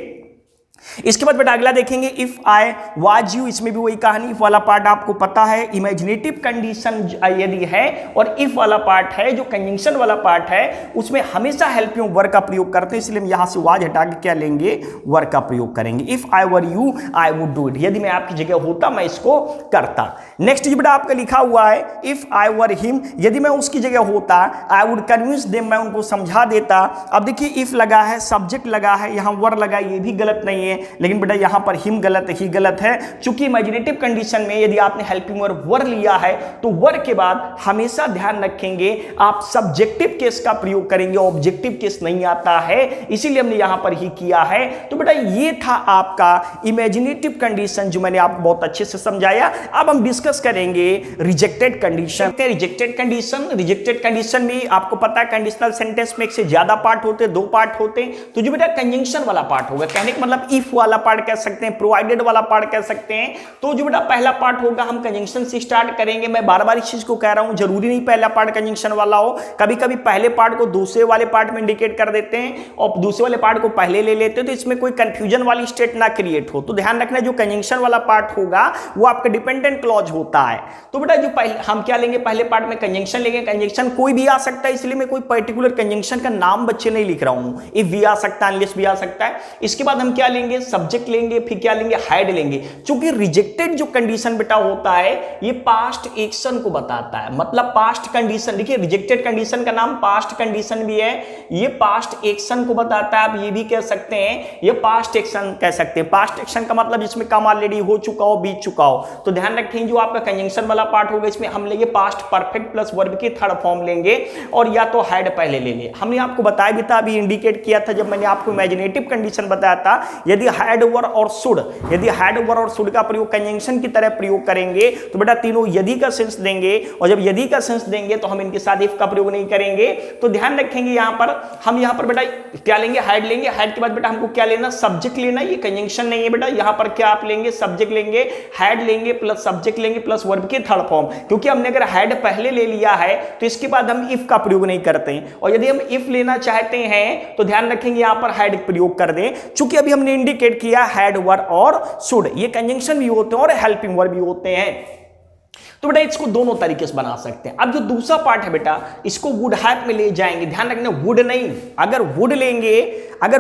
इसके बाद बेटा अगला देखेंगे, इफ आई वाज यू। इसमें भी वही कहानी, इफ वाला पार्ट आपको पता है, इमेजिनेटिव कंडीशन यदि है, और इफ वाला पार्ट है जो कंजंक्शन वाला पार्ट है, उसमें हमेशा हेल्प यू वर्ब का प्रयोग करते हैं, इसलिए हम यहां से वाज हटा के क्या लेंगे, वर्ब का प्रयोग करेंगे। If I were you I would do it, यदि मैं आपकी जगह होता मैं इसको करता। नेक्स्ट बेटा आपका लिखा हुआ है, इफ आई वर हिम, यदि मैं उसकी जगह होता, आई वुड कन्विंस देम, मैं उनको समझा देता। अब देखिए इफ लगा है, सब्जेक्ट लगा है, यहां वर लगा, ये भी गलत नहीं है, नहीं है, लेकिन बेटा यहां पर हिम गलत ही गलत है। चूंकि इमेजिनेटिव कंडीशन में यदि आपने हेल्पिंग वर्ब वर लिया है तो वर के बाद हमेशा ध्यान रखेंगे आप सब्जेक्टिव केस का प्रयोग करेंगे, ऑब्जेक्टिव केस नहीं आता है, इसीलिए हमने यहां पर ही किया है। तो बेटा ये था आपका इमेजिनेटिव कंडीशन जो मैंने आपको बहुत अच्छे से समझाया। अब हम डिस्कस करेंगे रिजेक्टेड कंडीशन। रिजेक्टेड कंडीशन में आपको पता है कंडीशनल सेंटेंस में एक से ज्यादा पार्ट होते, दो पार्ट होते हैं। तो जो बेटा कंजंक्शन वाला पार्ट होगा, कहने का मतलब इफ वाला पार्ट कह सकते हैं, प्रोवाइडेड वाला पार्ट कह सकते हैं। तो जो बेटा पहला पार्ट होगा हम कंजंक्शन से स्टार्ट करेंगे। मैं बार बार इस चीज को कह रहा हूं, जरूरी नहीं पहला पार्ट कंजंक्शन वाला हो, कभी कभी पहले पार्ट को दूसरे वाले पार्ट में इंडिकेट कर देते हैं और दूसरे वाले पार्ट को पहले ले लेते हैं, तो इसमें कोई कंफ्यूजन वाली स्टेट ना क्रिएट हो। तो ध्यान रखना जो कंजंक्शन वाला पार्ट होगा वो आपका डिपेंडेंट क्लॉज होता है। तो बेटा जो पहले हम क्या लेंगे, पहले पार्ट में कंजंक्शन लेंगे। कंजंक्शन कोई भी आ सकता है, इसलिए मैं कोई पर्टिकुलर कंजंक्शन का नाम बच्चे नहीं लिख रहा हूं। इफ भी आ सकता है, अनलेस भी आ सकता है। इसके बाद हम क्या लेंगे, सब्जेक्ट लेंगे, फिर क्या लेंगे, हाइड लेंगे। क्योंकि रिजेक्टेड जो कंडीशन बेटा होता है ये पास्ट एक्शन को बताता है, मतलब पास्ट कंडीशन। देखिए रिजेक्टेड कंडीशन का नाम पास्ट कंडीशन भी है, ये पास्ट एक्शन को बताता है। आप ये भी कह सकते हैं ये पास्ट एक्शन कह सकते हैं। पास्ट एक्शन का मतलब जिसमें काम ऑलरेडी हो चुका हो, बीत चुका हो। तो ध्यान रखें जो आपका कंजंक्शन वाला पार्ट होगा इसमें हम लेंगे पास्ट परफेक्ट प्लस वर्ब की थर्ड फॉर्म लेंगे, और या तो हैड पहले ले ले। हमने आपको बताया भी था, अभी इंडिकेट किया था जब मैंने आपको इमेजिनेटिव कंडीशन बताया था, यदि हैड वर और शुड, यदि हैड वर और शुड का प्रयोग कंजंक्शन की तरह प्रयोग करेंगे तो बेटा तीनों यदि का सेंस देंगे, और जब यदि का सेंस देंगे तो हम इनके साथ इफ का प्रयोग नहीं करेंगे। तो ध्यान रखेंगे यहां पर हम यहां पर बेटा क्या लेंगे, हैड लेंगे। हैड के बाद बेटा हमको क्या लेना, सब्जेक्ट लेना। ये कंजंक्शन नहीं है बेटा, यहां पर क्या आप लेंगे, सब्जेक्ट लेंगे, हैड लेंगे प्लस सब्जेक्ट लेंगे प्लस वर्ब की थर्ड फॉर्म। क्योंकि हमने अगर हैड पहले ले लिया है तो इसके बाद हम इफ का प्रयोग नहीं करते हैं, और यदि हम इफ लेना चाहते हैं तो ध्यान रखेंगे यहां पर हैड प्रयोग कर दें। चूंकि अभी हमने इंडिकेट किया हैड वर और शुड, ये कंजंक्शन भी होते हैं और हेल्पिंग वर्ब भी होते हैं। तो बेटा इसको दोनों तरीके से बना सकते हैं। अब जो दूसरा पार्ट है बेटा इसको वुड हैव में ले जाएंगे। ध्यान रखना वुड नहीं, अगर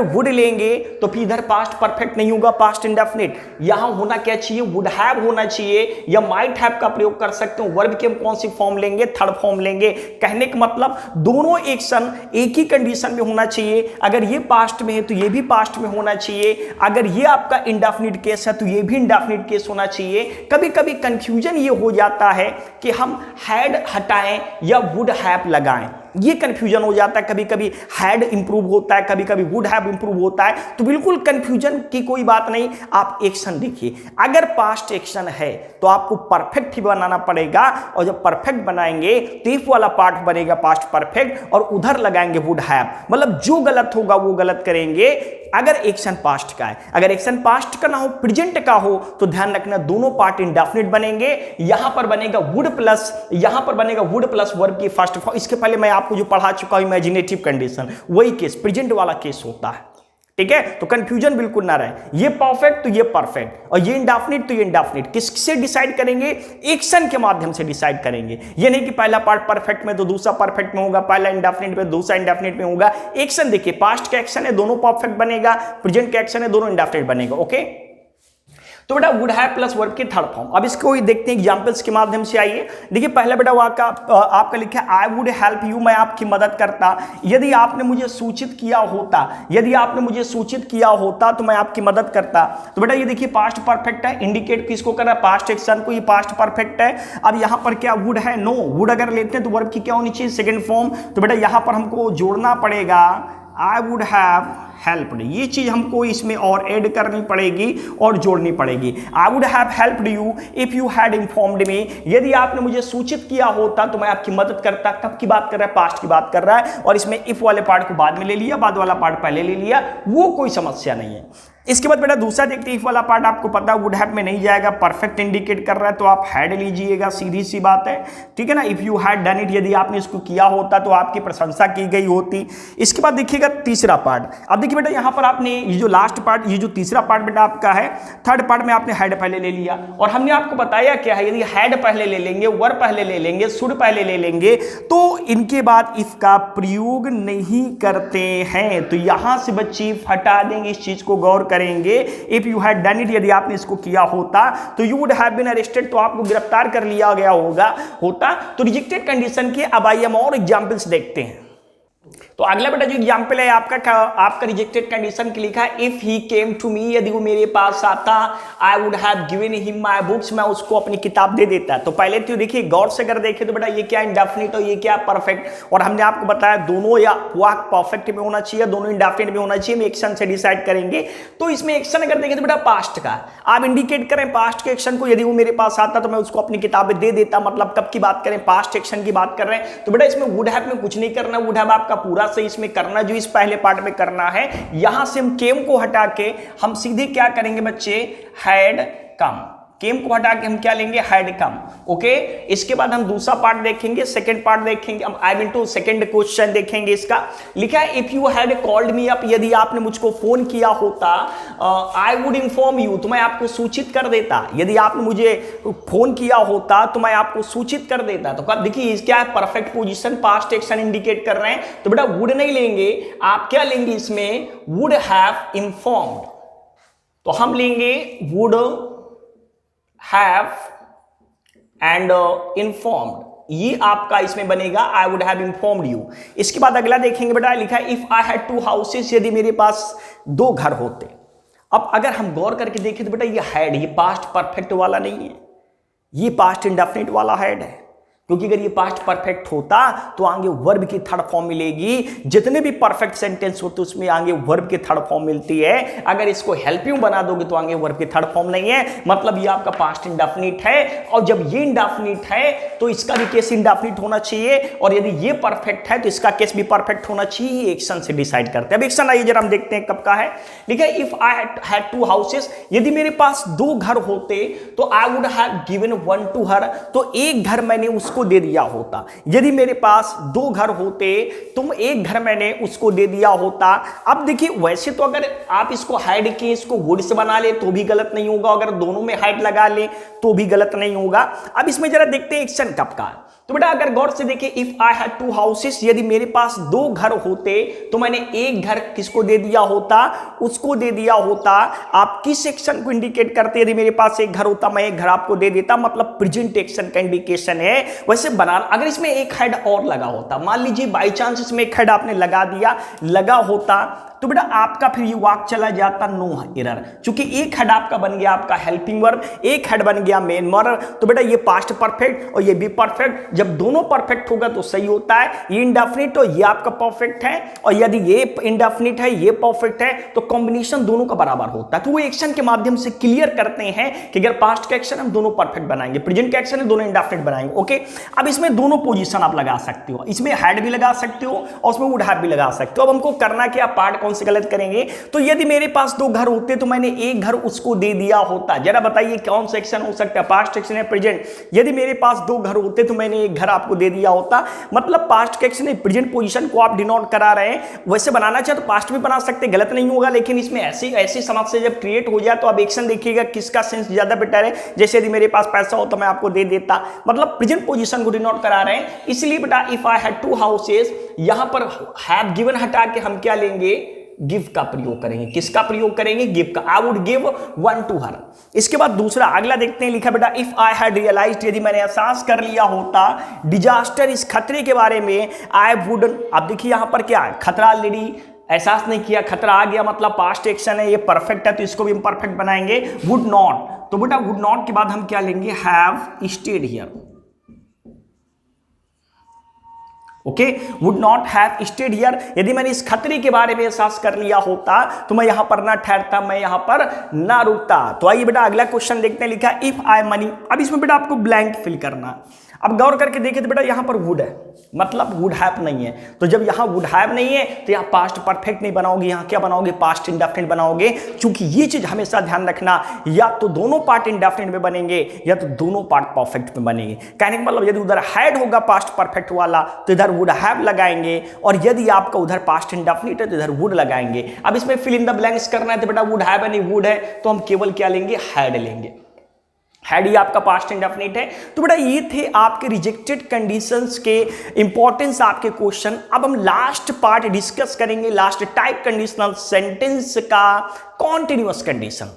वुड लेंगे तो फिर इधर पास्ट परफेक्ट नहीं होगा, पास्ट इंडेफिनिट। यहां होना क्या चाहिए, वुड हैव होना चाहिए, या माइट हैव का प्रयोग कर सकते हो। वर्ब की हम कौन सी फॉर्म लेंगे, थर्ड फॉर्म लेंगे। कहने का मतलब दोनों एक्शन एक ही कंडीशन में होना चाहिए। अगर ये पास्ट में है तो ये भी पास्ट में होना चाहिए, अगर ये आपका इंडेफिनिट केस है तो ये भी इंडेफिनिट केस होना चाहिए। कभी कभी कंफ्यूजन ये हो जाता है कि हम हैड हटाएं या वुड हैव लगाएं, ये कंफ्यूजन हो जाता है। कभी कभी हैड इंप्रूव होता है, कभी कभी वुड हैव इंप्रूव होता है। तो बिल्कुल कंफ्यूजन की कोई बात नहीं, आप एक्शन देखिए। अगर पास्ट एक्शन है तो आपको परफेक्ट ही बनाना पड़ेगा, और जब परफेक्ट बनाएंगे तो इफ वाला पार्ट बनेगा पास्ट परफेक्ट और उधर लगाएंगे वुड हैव। मतलब जो गलत होगा वो गलत करेंगे अगर एक्शन पास्ट का है। अगर एक्शन पास्ट का ना हो, प्रेजेंट का हो, तो ध्यान रखना दोनों पार्ट इंडेफिनिट बनेंगे। यहां पर बनेगा वुड प्लस, यहां पर बनेगा वुड प्लस वर्ब की फर्स्ट फॉर्म। इसके पहले मैं आपको जो पढ़ा चुका हूं इमेजिनेटिव कंडीशन, वही केस प्रेजेंट वाला केस होता है। ठीक है, तो कंफ्यूजन बिल्कुल ना रहे। ये परफेक्ट तो ये परफेक्ट, और ये इंडेफिनिट तो ये इंडेफिनिट। किससे डिसाइड करेंगे, एक्शन के माध्यम से डिसाइड करेंगे। ये नहीं कि पहला पार्ट परफेक्ट में तो दूसरा परफेक्ट में होगा, पहला इंडेफिनिट में दूसरा इंडेफिनिट में होगा। एक्शन देखिए, पास्ट का एक्शन है दोनों परफेक्ट बनेगा, प्रेजेंट का एक्शन है दोनों इंडेफिनिट बनेगा। ओके, तो बेटा वुड हैव प्लस वर्ब की थर्ड फॉर्म। अब इसको देखते हैं एग्जांपल्स के माध्यम से। आइए देखिए, पहला बेटा आपका लिखा है आई वुड हेल्प यू, मैं आपकी मदद करता यदि आपने मुझे सूचित किया होता, यदि आपने मुझे सूचित किया होता तो मैं आपकी मदद करता। तो बेटा ये देखिए पास्ट परफेक्ट है, इंडिकेट किसको कर रहा है, पास्ट एक्शन को, ये पास्ट परफेक्ट है। अब यहां पर क्या वुड है, नो। वुड अगर लेते हैं तो वर्ब की क्या होनी चाहिए, सेकेंड फॉर्म। तो बेटा यहां पर हमको जोड़ना पड़ेगा आई वुड हैव हेल्प्ड, ये चीज हमको इसमें और ऐड करनी पड़ेगी और जोड़नी पड़ेगी। आई would have helped you if you had informed मी, यदि आपने मुझे सूचित किया होता तो मैं आपकी मदद करता। कब की बात कर रहा है, पास्ट की बात कर रहा है, और इसमें इफ वाले पार्ट को बाद में ले लिया, बाद वाला पार्ट पहले ले लिया, वो कोई समस्या नहीं है। इसके बाद बेटा दूसरा देखते हैं, इफ वाला पार्ट आपको पता है वुड हैव में नहीं जाएगा, परफेक्ट इंडिकेट कर रहा है तो आप हैड लीजिएगा, सीधी सी बात है। ठीक है ना, if you had done it, यदि आपने इसको किया होता तो आपकी प्रशंसा की गई होती। इसके बाद देखिएगा तीसरा पार्ट। अब देखिए बेटा यहाँ पर आपने ये जो लास्ट पार्ट, ये जो तीसरा पार्ट बेटा आपका है, थर्ड पार्ट में आपने हैड पहले ले लिया, और हमने आपको बताया क्या है, यदि हैड पहले ले लेंगे, वर पहले ले लेंगे, शुड पहले ले लेंगे, तो इनके बाद इफ का प्रयोग नहीं करते हैं। तो यहां से बच्चे हटा देंगे, इस चीज को गौर करेंगे। If you had done it, यदि आपने इसको किया होता तो you would have been arrested, तो आपको गिरफ्तार कर लिया गया होता। तो रिजेक्टेड कंडीशन के अब आइए हम और एग्जांपल्स देखते हैं। तो अगला बेटा जो एग्जाम्पल है आपका रिजेक्टेड कंडीशन के लिखा है, if he came to me, यदि वो मेरे पास आता, आई would have given him my books, मैं उसको अपनी किताब दे देता। तो पहले तो देखिए गौर से अगर देखें तो बेटा ये क्या इंडेफिनिट और ये क्या परफेक्ट, और हमने आपको बताया दोनों या वाक परफेक्ट में होना चाहिए, दोनों इंडेफिनिट में होना चाहिए, हम एक्शन से डिसाइड करेंगे। तो इसमें एक्शन अगर देखें तो बेटा पास्ट का आप इंडिकेट करें, पास्ट के एक्शन को, यदि वो मेरे पास आता तो मैं उसको अपनी किताबें दे देता, मतलब कब की बात करें, पास्ट एक्शन की बात कर रहे हैं। तो बेटा इसमें वुड हैव में कुछ नहीं करना, वुड हैव आपका पूरा से इसमें करना जो इस पहले पार्ट में करना है। यहां से हम केम को हटा के हम सीधे क्या करेंगे बच्चे, हैड कम, केम को हटा के हम क्या लेंगे, हैड कम। ओके, इसके बाद हम दूसरा पार्ट देखेंगे, सेकंड पार्ट देखेंगे, हम I mean to second question देखेंगे। इसका लिखा है, if you had called me up, यदि आपने मुझको फोन किया होता, आई वुड इन्फॉर्म यू, तो मैं आपको सूचित कर देता। यदि आपने मुझे फोन किया होता तो मैं आपको सूचित कर देता। तो कब देखिए क्या है, perfect position, past action indicate कर रहे हैं। तो बेटा वुड नहीं लेंगे, आप क्या लेंगे इसमें, वुड हैव इन्फॉर्म्ड। तो हम लेंगे वुड हैव एंड इन्फॉर्म्ड, ये आपका इसमें बनेगा आई वुड हैव इन्फॉर्म्ड यू। इसके बाद अगला देखेंगे बेटा, लिखा है इफ आई हैड 2 हाउसेस, यदि मेरे पास 2 घर होते। अब अगर हम गौर करके देखें तो बेटा ये हैड, ये पास्ट परफेक्ट वाला नहीं है, ये पास्ट इंडेफिनिट वाला हैड है, क्योंकि अगर ये पास्ट परफेक्ट होता तो आगे वर्ब की थर्ड फॉर्म मिलेगी। जितने भी परफेक्ट सेंटेंस होते उसमें आगे वर्ब की थर्ड फॉर्म मिलती है। अगर इसको हेल्पिंग बना दोगे तो आगे वर्ब की थर्ड फॉर्म नहीं है, मतलब ये आपका पास्ट इंडेफिनिट है। और जब ये इंडेफिनिट है तो इसका भी केस इंडेफिनिट होना चाहिए, और यदि ये परफेक्ट है तो इसका केस भी परफेक्ट होना चाहिए। एक्शन से डिसाइड करते हैं। अब एक्शन आइए जरा हम देखते हैं कब का है। ठीक है, इफ आई हैड 2 हाउसेस, यदि मेरे पास 2 घर होते तो I would have given 1 to her, तो एक घर मैंने उसको दे दिया होता। यदि मेरे पास 2 घर होते तो एक घर मैंने उसको दे दिया होता। अब देखिए वैसे तो अगर आप इसको हाइड के इसको वुड से बना ले तो भी गलत नहीं होगा, अगर दोनों में हाइड लगा ले तो भी गलत नहीं होगा। अब इसमें जरा देखते हैं एक्शन कब का। तो बेटा अगर गौर से देखिए, इफ आई हैड 2 हाउसेस, यदि मेरे पास 2 घर होते तो मैंने एक घर किसको दे दिया होता, उसको दे दिया होता। आप किस एक्शन को इंडिकेट करते, यदि मेरे पास एक घर होता मैं एक घर आपको दे देता, मतलब प्रेजेंट एक्शन का इंडिकेशन है। वैसे बना, अगर इसमें एक हेड और लगा होता, मान लीजिए बाई चांस इसमें एक हेड आपने लगा दिया, लगा होता तो बेटा आपका फिर ये वाक चला जाता नो एरर, क्योंकि एक हेड आपका बन गया आपका हेल्पिंग वर्ब, एक हेड बन गया मेन वर्ब। तो बेटा ये पास्ट परफेक्ट और ये भी परफेक्ट, जब दोनों परफेक्ट होगा तो सही होता है। ये इंडेफिनिट तो ये आपका परफेक्ट है, और यदि ये इंडेफिनिट है ये परफेक्ट है, तो कॉम्बिनेशन दोनों का बराबर होता है। तो वो एक्शन के माध्यम से क्लियर करते हैं कि अगर पास्ट का एक्शन हम दोनों परफेक्ट बनाएंगे, प्रेजेंट का एक्शन है दोनों इंडेफिनिट बनाएंगे। ओके, अब इसमें दोनों पोजीशन आप लगा सकते हो, इसमें हैड भी लगा सकते हो और उसमें वुड हैव भी लगा सकते हो। अब हमको करना क्या, पार्ट कौन से गलत करेंगे। तो यदि मेरे पास 2 घर होते तो मैंने एक घर उसको दे दिया होता। जरा बताइए कौन सा एक्शन हो सकता है, पास्ट एक्शन है प्रेजेंट। यदि मेरे पास 2 घर होते तो मैंने एक घर आपको दे दिया होता, मतलब पास्ट के एक्शन है, प्रेजेंट पोजीशन को आप डिनोट करा रहे हैं। वैसे बनाना चाहे तो पास्ट भी बना सकते, गलत नहीं होगा, लेकिन इसमें ऐसी समस्या जब क्रिएट हो जाए तो आप एक्शन देखिएगा किसका सेंस ज्यादा बेटर है। जैसे यदि मेरे पास पैसा हो तो मैं आपको दे देता, मतलब प्रेजेंट पोजीशन को डिनोट करा रहे हैं। इसलिए बेटा इफ आई हैड 2 हाउसेस, यहां पर हैव गिवन हटा के हम क्या लेंगे, गिव का प्रयोग करेंगे। किसका प्रयोग करेंगे, गिव का। I would give 1 to her. इसके बाद दूसरा अगला देखते हैं, लिखा बेटा इफ आई हैड रियलाइज्ड, यदि मैंने एहसास कर लिया होता, डिजास्टर इस खतरे के बारे में, आई वुड। अब देखिए यहां पर क्या है, खतरा ऑलरेडी एहसास नहीं किया, खतरा आ गया, मतलब पास्ट एक्शन है, ये परफेक्ट है तो इसको भी हम परफेक्ट बनाएंगे। वुड नॉट, तो बेटा वुड नॉट के बाद हम क्या लेंगे, have stayed here. Okay, would not have stayed here, यदि मैंने इस खतरे के बारे में एहसास कर लिया होता तो मैं यहां पर ना ठहरता, मैं यहां पर ना रुकता। तो आइए बेटा अगला क्वेश्चन देखते हैं, लिखा इफ आई मनी। अब इसमें बेटा आपको ब्लैंक फिल करना। अब गौर करके देखिए तो बेटा यहां पर वुड है, मतलब वुड हैव नहीं है। तो जब यहां वुड हैव नहीं है तो यहां पास्ट परफेक्ट नहीं बनाओगे, यहां क्या बनाओगे, पास्ट इंडेफिनिट बनाओगे। क्योंकि ये चीज हमेशा ध्यान रखना, या तो दोनों पार्ट इंडेफिनिट में बनेंगे या तो दोनों पार्ट परफेक्ट में बनेंगे। कहने का मतलब यदि उधर हैड होगा पास्ट परफेक्ट वाला तो इधर वुड हैव लगाएंगे, और यदि आपका उधर पास्ट इंडेफिनिट है तो इधर वुड लगाएंगे। अब इसमें फिल इन द ब्लैंक्स करना है तो बेटा वुड हैव नहीं वुड है, तो हम केवल क्या लेंगे, हैड लेंगे। हैड ही आपका पास्ट इंडेफिनिट है। तो बेटा ये थे आपके रिजेक्टेड कंडीशंस के इंपॉर्टेंस आपके क्वेश्चन। अब हम लास्ट पार्ट डिस्कस करेंगे, लास्ट टाइप कंडीशनल सेंटेंस का कॉन्टिन्यूअस कंडीशन।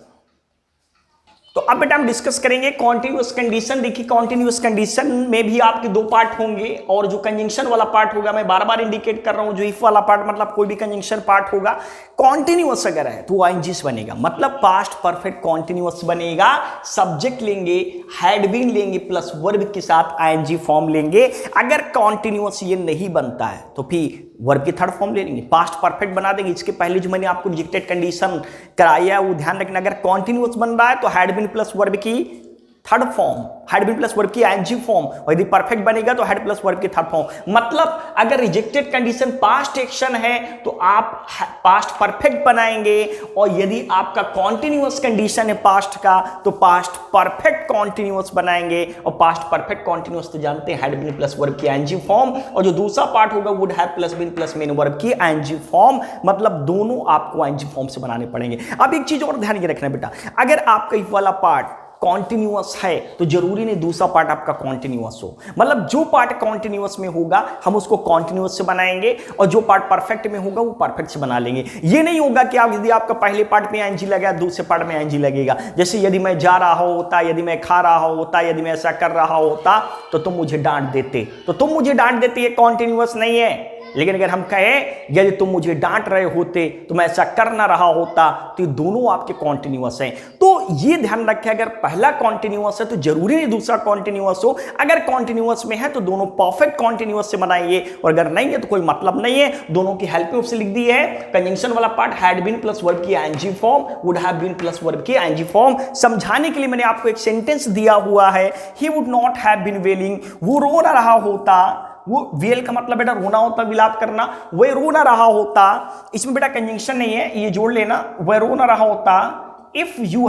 तो तो अब बेटा हम डिस्कस करेंगे कॉन्टिन्यूअस कंडीशन। देखिए कॉन्टिन्यूअस कंडीशन में भी आपके दो पार्ट होंगे और जो कंजंक्शन वाला पार्ट होगा, मैं बार बार इंडिकेट कर रहा हूं, जो इफ वाला पार्ट मतलब कोई भी कंजंक्शन पार्ट होगा कॉन्टिन्यूअस अगर है तो आईएनजीस बनेगा, मतलब पास्ट परफेक्ट कॉन्टिन्यूअस बनेगा। सब्जेक्ट लेंगे, हैड बीन लेंगे प्लस वर्ब के साथ आईएनजी फॉर्म लेंगे। अगर कॉन्टिन्यूअस ये नहीं बनता है तो फिर वर्ब की थर्ड फॉर्म ले लेंगे, पास्ट परफेक्ट बना देंगे। इसके पहले जो मैंने आपको रिजेक्टेड कंडीशन कराया है वो ध्यान रखना, अगर कॉन्टिन्यूअस बन रहा है तो हैड बीन प्लस वर्ब की third form, had been plus verb की आईएनजी फॉर्म, और यदि परफेक्ट बनेगा तो हैड प्लस वर्ब की थर्ड फॉर्म। मतलब अगर रिजेक्टेड कंडीशन पास्ट एक्शन है तो आप पास्ट परफेक्ट बनाएंगे, और यदि आपका कॉन्टिन्यूअस कंडीशन है पास्ट का तो पास्ट परफेक्ट कॉन्टिन्यूअस बनाएंगे। और पास्ट परफेक्ट कॉन्टिन्यूअस तो जानते हैं हैड बीन प्लस वर्ब की आईएनजी फॉर्म, और जो दूसरा पार्ट होगा would have plus been plus main verb की आईएनजी फॉर्म। मतलब दोनों आपको आईएनजी फॉर्म से बनाने पड़ेंगे। अब एक चीज और ध्यान ये रखना बेटा, अगर आपका इफ वाला पार्ट कॉन्टिन्यूअस है तो जरूरी नहीं दूसरा पार्ट आपका कॉन्टिन्यूअस हो, मतलब जो पार्ट कॉन्टिन्यूअस में होगा हम उसको कॉन्टिन्यूअस से बनाएंगे, और जो पार्ट परफेक्ट में होगा वो परफेक्ट से बना लेंगे। ये नहीं होगा कि आप यदि आपका पहले पार्ट में आईएनजी लगा दूसरे पार्ट में आईएनजी लगेगा। जैसे यदि मैं जा रहा होता, यदि मैं खा रहा होता, यदि मैं ऐसा कर रहा होता तो तुम मुझे डांट देते, तो तुम मुझे डांट देते ये कॉन्टिन्यूअस नहीं है। लेकिन अगर हम कहें यदि तुम मुझे डांट रहे होते तो मैं ऐसा कर ना रहा होता, तो ये दोनों आपके कॉन्टिन्यूअस हैं। तो ये ध्यान रखें, अगर पहला कॉन्टिन्यूअस है तो जरूरी नहीं दूसरा कॉन्टिन्यूअस हो। अगर कॉन्टिन्यूअस में है तो दोनों परफेक्ट कॉन्टिन्यूअस से बनाइए, और अगर नहीं है तो कोई मतलब नहीं है। दोनों की हेल्पिंग से लिख दी है। कंजंक्शन वाला part had been plus verb की ING form, would have been plus verb की आईएनजी फॉर्म। समझाने के लिए मैंने आपको एक सेंटेंस दिया हुआ है, he would not have been wailing, वो रो ना रहा होता। वो वेल का मतलब बेटा रोना होता, विलाप करना, वह रो ना रहा होता। इसमें बेटा कंजंक्शन नहीं है, ये जोड़ लेना, वह रो ना रहा होता। इफ यू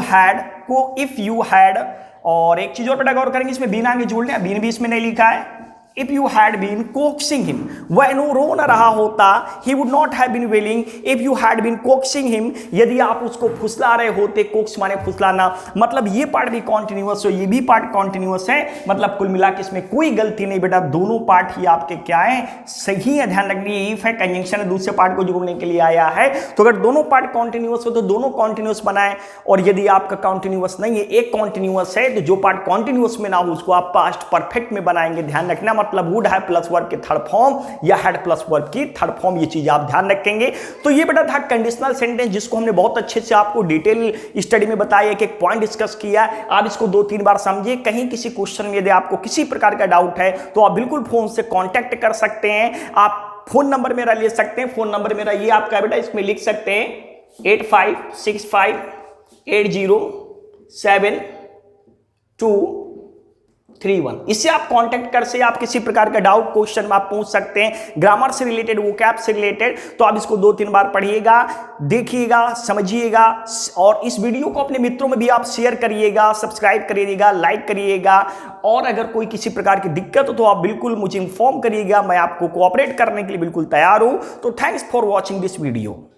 हैड, और एक चीज और बेटा गौर करेंगे, इसमें बीन आगे जोड़ लिया, बीन भी इसमें नहीं लिखा है। If you had been coaxing him, वह रो ना रहा होता। He would not have been willing if you had been coaxing him, यदि आप उसको फुसला रहे होते। कोक्स माने फुसलाना, मतलब ये पार्ट भी कॉन्टिन्यूअस हो, ये भी पार्ट कॉन्टिन्यूअस है। मतलब कुल मिला के इसमें कोई गलती नहीं बेटा, दोनों पार्ट ही आपके क्या है, सही है। ध्यान रखनी है, इफ है कंजंक्शन है, दूसरे पार्ट को जोड़ने के लिए आया है। तो अगर दोनों पार्ट कॉन्टिन्यूअस हो तो दोनों कॉन्टिन्यूअस बनाए, और यदि आपका कॉन्टिन्यूअस नहीं है, एक कॉन्टिन्यूअस है, तो जो पार्ट कॉन्टिन्यूअस में ना हो उसको आप पास्ट परफेक्ट में बनाएंगे। ध्यान रखना, मतलब वुड हैव प्लस वर्ब की थर्ड फॉर्म या हैड प्लस वर्ब की थर्ड फॉर्म, ये चीज आप ध्यान रखेंगे। तो ये बेटा था कंडीशनल सेंटेंस, जिसको हमने बहुत अच्छे से आपको डिटेल स्टडी में बताया, एक एक पॉइंट डिस्कस किया। आप इसको 2-3 बार समझिए। कहीं किसी क्वेश्चन में यदि आपको किसी प्रकार का डाउट है तो आप बिल्कुल फोन से कांटेक्ट कर सकते हैं। आप फोन नंबर मेरा ले सकते हैं, फोन नंबर मेरा ये आपका बेटा इसमें लिख सकते हैं 8565807231। इससे आप कांटेक्ट कर से आप किसी प्रकार का डाउट क्वेश्चन में आप पूछ सकते हैं, ग्रामर से रिलेटेड, वोकैब से रिलेटेड। तो आप इसको 2-3 बार पढ़िएगा, देखिएगा, समझिएगा, और इस वीडियो को अपने मित्रों में भी आप शेयर करिएगा, सब्सक्राइब करिएगा, लाइक करिएगा। और अगर कोई किसी प्रकार की दिक्कत हो तो आप बिल्कुल मुझे इन्फॉर्म करिएगा, मैं आपको कोऑपरेट करने के लिए बिल्कुल तैयार हूं। तो thanks for watching this video.